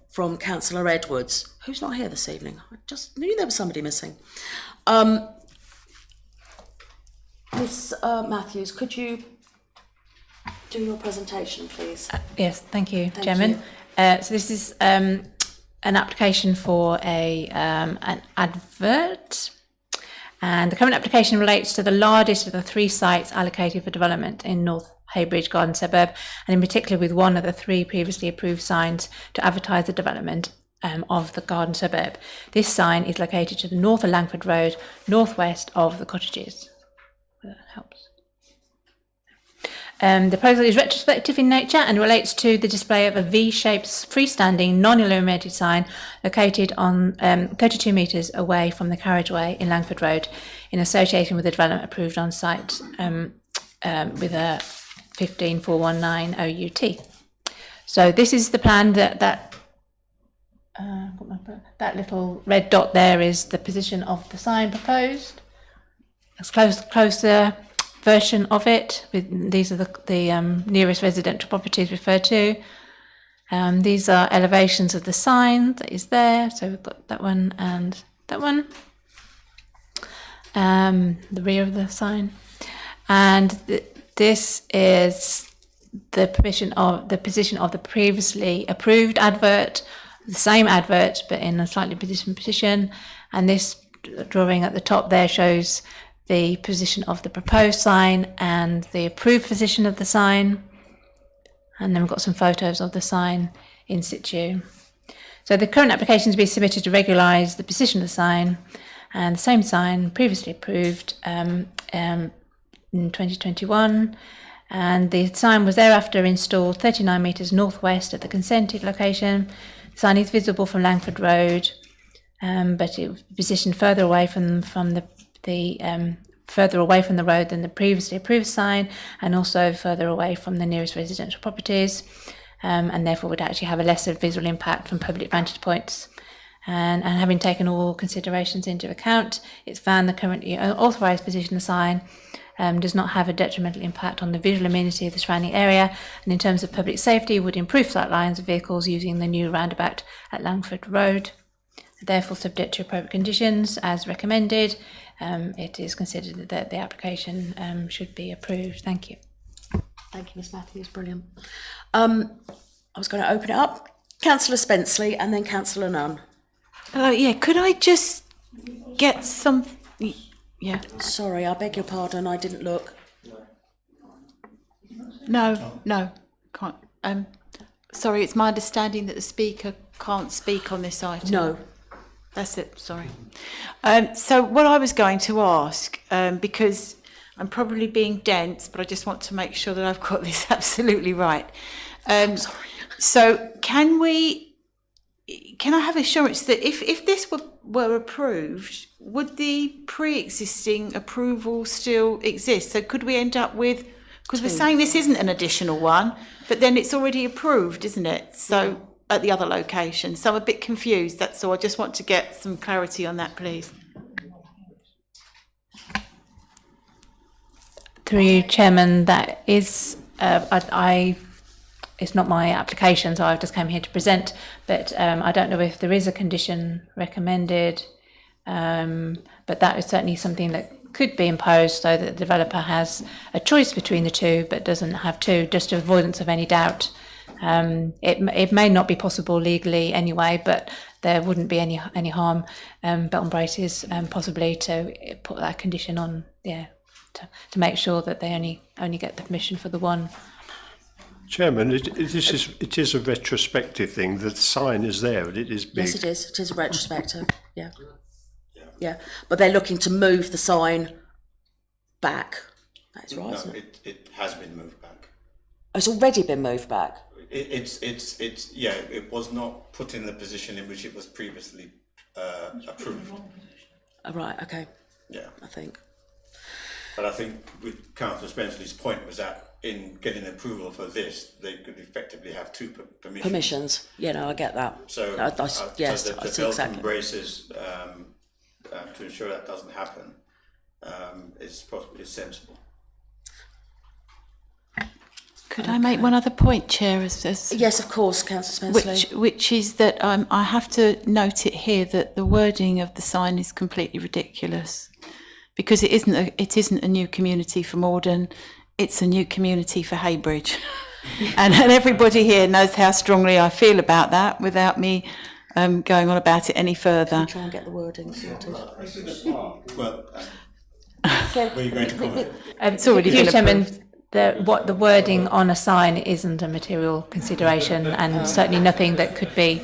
from Councillor Edwards, who's not here this evening. I just knew there was somebody missing. Miss Matthews, could you do your presentation, please? Yes, thank you, Thank Chairman. you. So this is an application for an advert. And the current application relates to the largest of the 3 sites allocated for development in North Heybridge Garden Suburb, and in particular with one of the 3 previously approved signs to advertise the development of the garden suburb. This sign is located to the north of Langford Road, northwest of the cottages. That helps. The proposal is retrospective in nature and relates to the display of a V-shaped freestanding non-illuminated sign located on 32 metres away from the carriageway in Langford Road. in association with the development approved on site with a 15419 OUT. So this is the plan that little red dot there is the position of the sign proposed. It's closer version of it. These are the nearest residential properties referred to. These are elevations of the sign that is there. So we've got that one and that one. The rear of the sign, and this is the position of the previously approved advert, the same advert but in a slightly different position. And this drawing at the top there shows the position of the proposed sign and the approved position of the sign. And then we've got some photos of the sign in situ. So the current application is being submitted to regularise the position of the sign, and the same sign previously approved in 2021. And the sign was thereafter installed 39 metres northwest at the consented location. The sign is visible from Langford Road, but it was positioned further away from the further away from the road than the previously approved sign, and also further away from the nearest residential properties, and therefore would actually have a lesser visual impact from public vantage points. And having taken all considerations into account, it's found the currently authorised position of the sign does not have a detrimental impact on the visual amenity of the surrounding area, and in terms of public safety would improve sight lines of vehicles using the new roundabout at Langford Road. Therefore, subject to appropriate conditions as recommended, it is considered that the application should be approved. Thank you. Thank you, Ms Matthews, brilliant. I was going to open it up. Councillor Spenceley and then Councillor Nunn. Hello, yeah, could I just get some... Yeah. Sorry, I beg your pardon, I didn't look. No, can't. Sorry, it's my understanding that the speaker can't speak on this item. No. That's it, sorry. So what I was going to ask, because I'm probably being dense, but I just want to make sure that I've got this absolutely right. Sorry. So can I have assurance that if this were approved, would the pre-existing approval still exist? So could we end up with, because we're saying this isn't an additional one, but then it's already approved, isn't it? So at the other location. So I'm a bit confused, that's all. I just want to get some clarity on that, please. Through you, Chairman, that is, it's not my application, so I just came here to present, but I don't know if there is a condition recommended, but that is certainly something that could be imposed so that the developer has a choice between the two, but doesn't have to, just to avoidance of any doubt. It may not be possible legally anyway, but there wouldn't be any harm, belt and braces, possibly to put that condition on, to make sure that they only get the permission for the one. Chairman, it is a retrospective thing. The sign is there and it is big. Yes, it is. It is a retrospective. Yeah. But they're looking to move the sign back. That's right. No, it has been moved back. Oh, it's already been moved back. It was not put in the position in which it was previously approved. Oh, right. Okay. Yeah. I think. But I think with Councillor Spenceley's point was that in getting approval for this, they could effectively have two permissions. Yeah, no, I get that. So, yes, so the I see belt exactly. and braces to ensure that doesn't happen is sensible. Could I make one other point, Chair? Yes, of course, Councillor Spenceley. Which is that I have to note it here that the wording of the sign is completely ridiculous, because it isn't a new community for Maldon, it's a new community for Heybridge. and everybody here knows how strongly I feel about that without me going on about it any further. Try and get the wording sorted. Well, where are you going to comment? It's already been approved. The wording on a sign isn't a material consideration, and certainly nothing that could be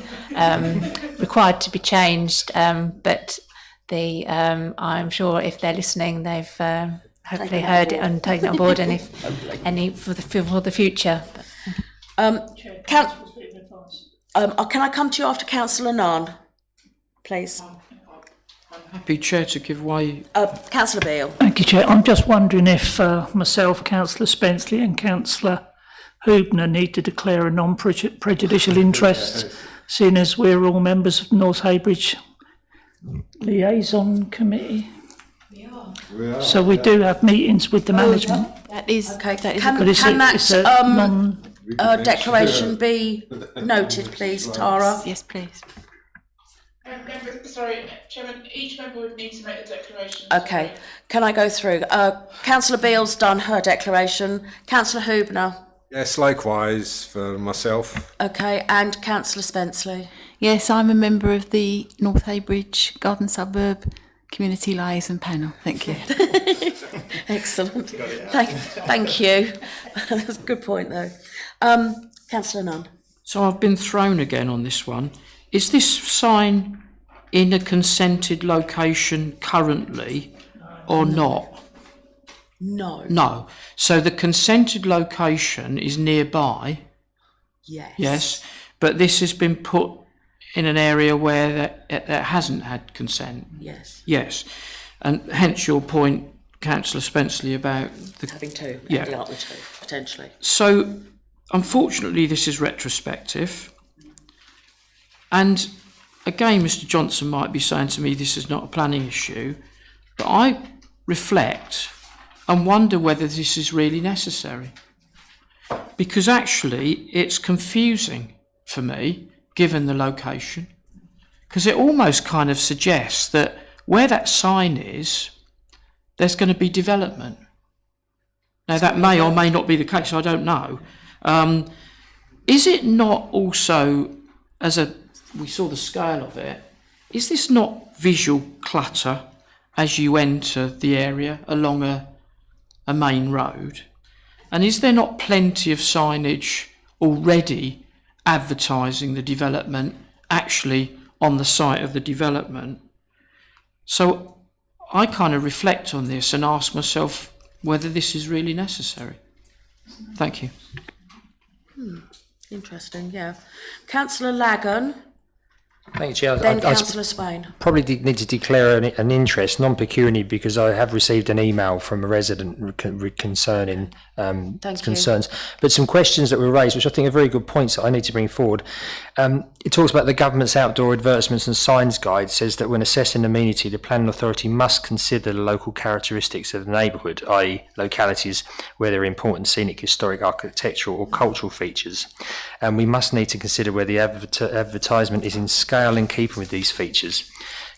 required to be changed. But I'm sure if they're listening, they've hopefully heard it and taken it on board, and if any for the future. Can I come to you after Councillor Nunn, please? I'm Happy, Chair, to give way. Councillor Beale. Thank you, Chair. I'm just wondering if myself, Councillor Spenceley and Councillor Hubner need to declare a non-prejudicial interest, seeing as we're all members of North Heybridge Liaison Committee. We are. So we do have meetings with the management. That is Okay, that is can that declaration be noted, please, Tara? yes, please. Chairman, each member would need to make the declaration. Okay, can I go through? Councillor Beale's done her declaration. Councillor Hubner. Yes, likewise for myself. Okay, and Councillor Spenceley. Yes, I'm a member of the North Heybridge Garden Suburb Community Liaison Panel. Thank you. Excellent. Thank you. That's a good point, though. Councillor Nunn. So I've been thrown again on this one. Is this sign in a consented location currently or not? No. No. So the consented location is nearby. Yes. Yes. But this has been put in an area where that hasn't had consent. Yes. Yes. And hence your point, Councillor Spenceley, about the Having two. Yeah. The other two, potentially. So, unfortunately, this is retrospective. And again, Mr. Johnson might be saying to me this is not a planning issue, but I reflect and wonder whether this is really necessary. Because actually, it's confusing for me, given the location, because it almost kind of suggests that where that sign is, there's going to be development. Now, that may or may not be the case, I don't know. Is it not also, we saw the scale of it, is this not visual clutter as you enter the area along a main road? And is there not plenty of signage already advertising the development actually on the site of the development? So I kind of reflect on this and ask myself whether this is really necessary. Thank you. Interesting, yeah. Councillor Lagan, Thank you, Chair. then I Councillor Swain. probably need to declare an interest, non-pecuniary, because I have received an email from a resident concerning concerns. But some questions that were raised, which I think are very good points that I need to bring forward. It talks about the government's outdoor advertisements and signs guide says that when assessing amenity, the planning authority must consider the local characteristics of the neighbourhood, i.e. localities where there are important scenic, historic, architectural or cultural features. And we must need to consider where the advertisement is in scale in keeping with these features.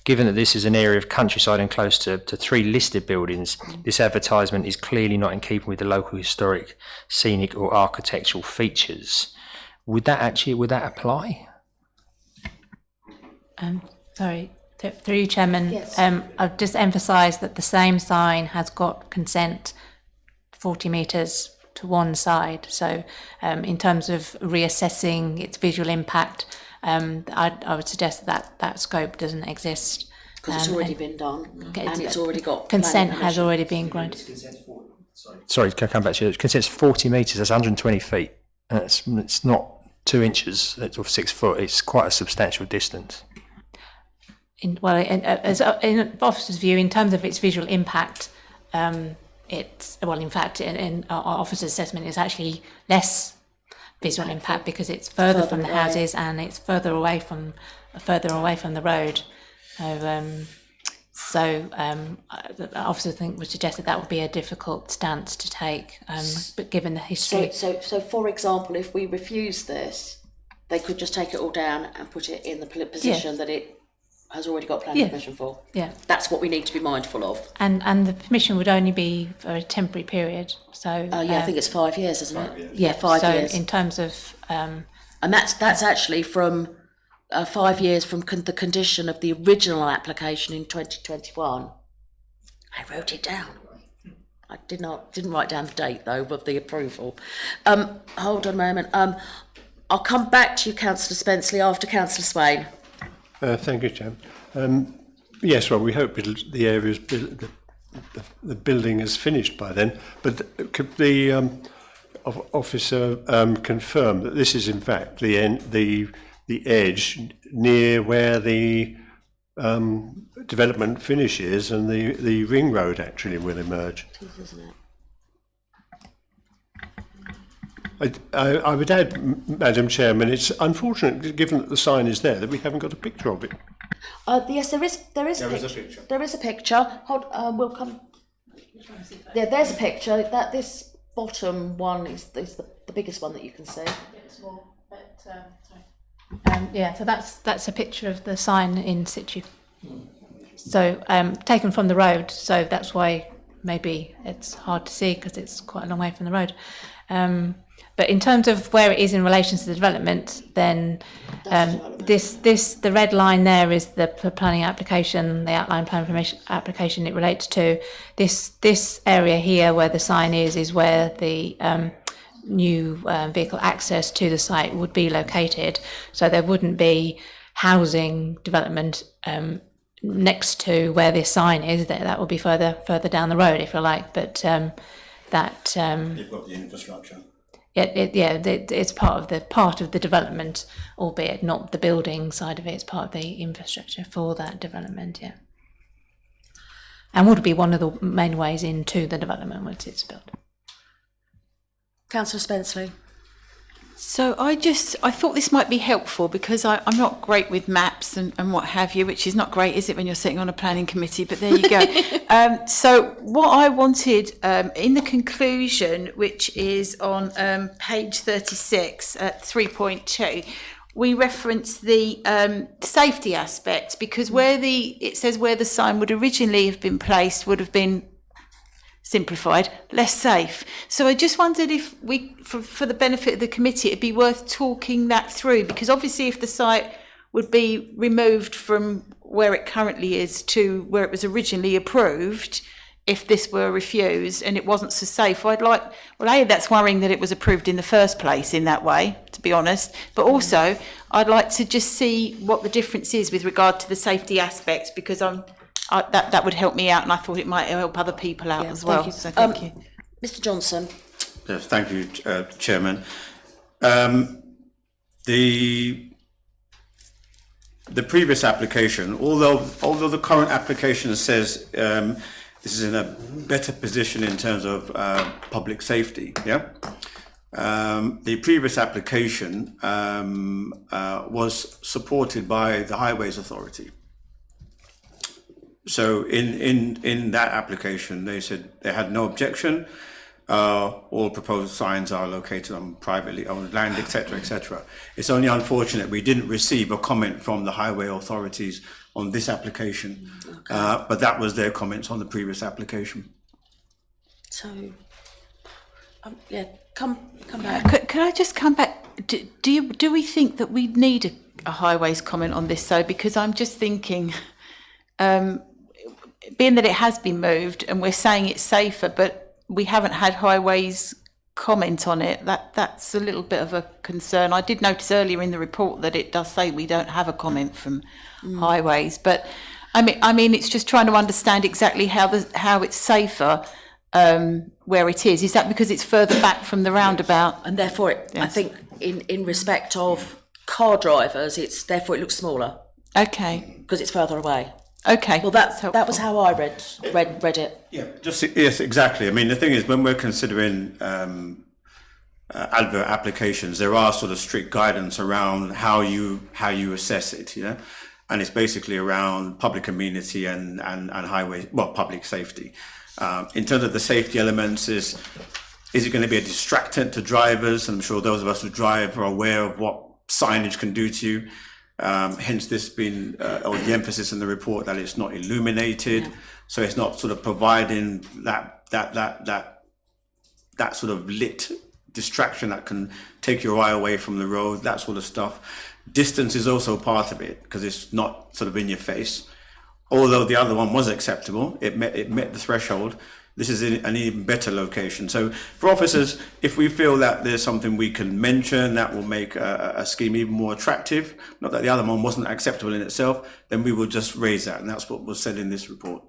Given that this is an area of countryside and close to 3 listed buildings, this advertisement is clearly not in keeping with the local historic, scenic or architectural features. Would that apply? Sorry, through you, Chairman. Yes. I've just emphasised that the same sign has got consent 40 metres to one side. So in terms of reassessing its visual impact, I would suggest that scope doesn't exist. Because it's already been done and it's already got consent planning has permission. already been granted. Sorry, can I come back to you? Consent's 40 metres, that's 120 feet. And it's not 2 inches or 6 foot, it's quite a substantial distance. In officer's view, in terms of its visual impact, it's, well, in fact, in our officer's assessment, it's actually less visual impact because it's further from the houses and it's further away from the road. So the officer would suggest that would be a difficult stance to take, but given the history. So for example, if we refuse this, they could just take it all down and put it in the position that it has already got planning permission for. Yeah. That's what we need to be mindful of. And the permission would only be for a temporary period. So I think it's 5 years, isn't it? 5 years. Yeah, 5 years. So in terms of and that's actually from 5 years from the condition of the original application in 2021. I wrote it down. I didn't write down the date though of the approval. Hold on a moment. I'll come back to you, Councillor Spenceley, after Councillor Swain. Thank you, Chair. Yes, well, we hope the area's the building is finished by then. But could the officer confirm that this is in fact the edge near where the development finishes and the ring road actually will emerge. I would add, Madam Chairman, it's unfortunate, given that the sign is there, that we haven't got a picture of it. Yes, there is a picture. There is a picture. Hold, we'll come. Yeah, there's a picture. That this bottom one is the biggest one that you can see. Yeah, so that's a picture of the sign in situ. So taken from the road, so that's why maybe it's hard to see because it's quite a long way from the road. But in terms of where it is in relation to the development, then the red line there is the planning application, the outline plan permission application it relates to. This area here where the sign is where the new vehicle access to the site would be located. So there wouldn't be housing development next to where this sign is. That would be further down the road, if you like. But You've got the infrastructure. It's part of the development, albeit not the building side of it. It's part of the infrastructure for that development, yeah. And would be one of the main ways into the development once it's built. Councillor Spenceley. So I thought this might be helpful because I'm not great with maps and what have you, which is not great, is it, when you're sitting on a planning committee, but there you go. So what I wanted in the conclusion, which is on page 36 at 3.2, we reference the safety aspect because it says where the sign would originally have been placed would have been simplified, less safe. So I just wondered if we, for the benefit of the committee, it'd be worth talking that through, because obviously if the site would be removed from where it currently is to where it was originally approved, if this were refused and it wasn't so safe, that's worrying that it was approved in the first place in that way, to be honest, but also I'd like to just see what the difference is with regard to the safety aspects, because that would help me out, and I thought it might help other people out as well. So thank you. Mr. Johnson. Yes, thank you, Chairman. The previous application, although the current application says this is in a better position in terms of public safety, yeah. The previous application was supported by the Highways Authority. So in that application, they said they had no objection. All proposed signs are located on privately owned land, etc., etc. It's only unfortunate we didn't receive a comment from the highway authorities on this application, but that was their comments on the previous application. So, come back. Can I just come back? Do we think that we need a highways comment on this? So, because I'm just thinking. Being that it has been moved and we're saying it's safer, but we haven't had highways comment on it, that's a little bit of a concern. I did notice earlier in the report that it does say we don't have a comment from highways, but I mean it's just trying to understand exactly how it's safer where it is. Is that because it's further back from the roundabout? And therefore, I think in respect of car drivers, it looks smaller. Okay. Because it's further away. Okay. Well, that was how I read it. Yeah, yes, exactly. I mean, the thing is, when we're considering advert applications, there are sort of strict guidance around how you assess it, you know, and it's basically around public amenity and highway, public safety. In terms of the safety elements, is it going to be a distractant to drivers? I'm sure those of us who drive are aware of what signage can do to you. Hence this being, or the emphasis in the report that it's not illuminated, so it's not sort of providing that sort of lit distraction that can take your eye away from the road, that sort of stuff. Distance is also part of it because it's not sort of in your face. Although the other one was acceptable, it met the threshold. This is an even better location. So for officers, if we feel that there's something we can mention that will make a scheme even more attractive, not that the other one wasn't acceptable in itself, then we will just raise that. And that's what was said in this report.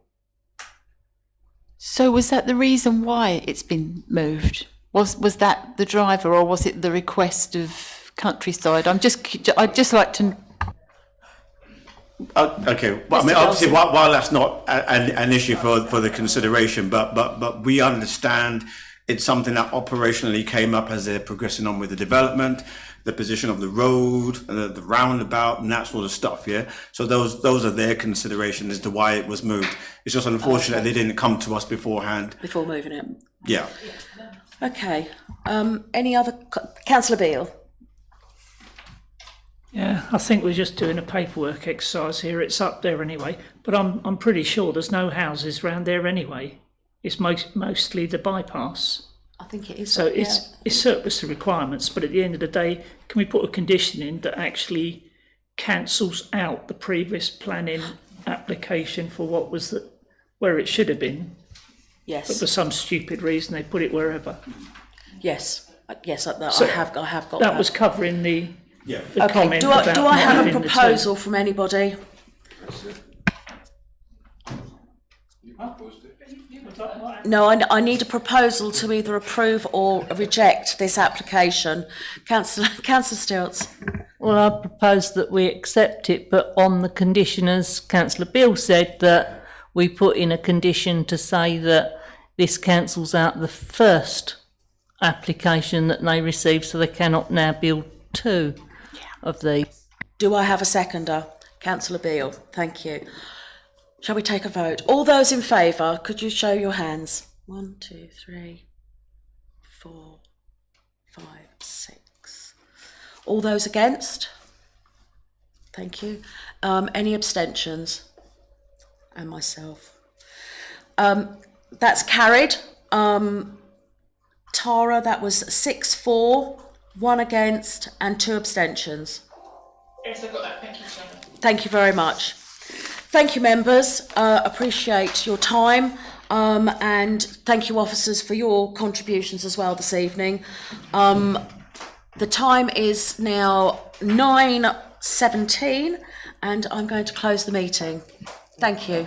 So was that the reason why it's been moved? Was that the driver, or was it the request of Countryside? I'd just like to... Okay, well, I mean, obviously, while that's not an issue for the consideration, but we understand it's something that operationally came up as they're progressing on with the development, the position of the road, the roundabout, and that sort of stuff. Yeah. So those are their considerations as to why it was moved. It's just unfortunate they didn't come to us beforehand. Before moving it. Yeah. Okay. Any other, Councillor Beale? Yeah, I think we're just doing a paperwork exercise here. It's up there anyway, but I'm pretty sure there's no houses round there anyway. It's mostly the bypass. I think it is. So it's surplus to requirements, but at the end of the day, can we put a condition in that actually cancels out the previous planning application for what was where it should have been? Yes. But for some stupid reason, they put it wherever. Yes. Yes, I have got that. That was covering the. Yeah. Okay. Do I have a proposal from anybody? No, I need a proposal to either approve or reject this application. Councillor Stilts. Well, I propose that we accept it, but on the condition, as Councillor Beale said, that we put in a condition to say that this cancels out the first application that they received, so they cannot now build two of these. Do I have a seconder? Councillor Beale, thank you. Shall we take a vote? All those in favour, could you show your hands? 1, 2, 3, 4, 5, 6. All those against? Thank you. Any abstentions? And myself. That's carried. Tara, that was 6-4, 1 against and 2 abstentions. Yes, I've got that. Thank you, Chairman. Thank you very much. Thank you, members. Appreciate your time. And thank you, officers, for your contributions as well this evening. The time is now 9:17 and I'm going to close the meeting. Thank you.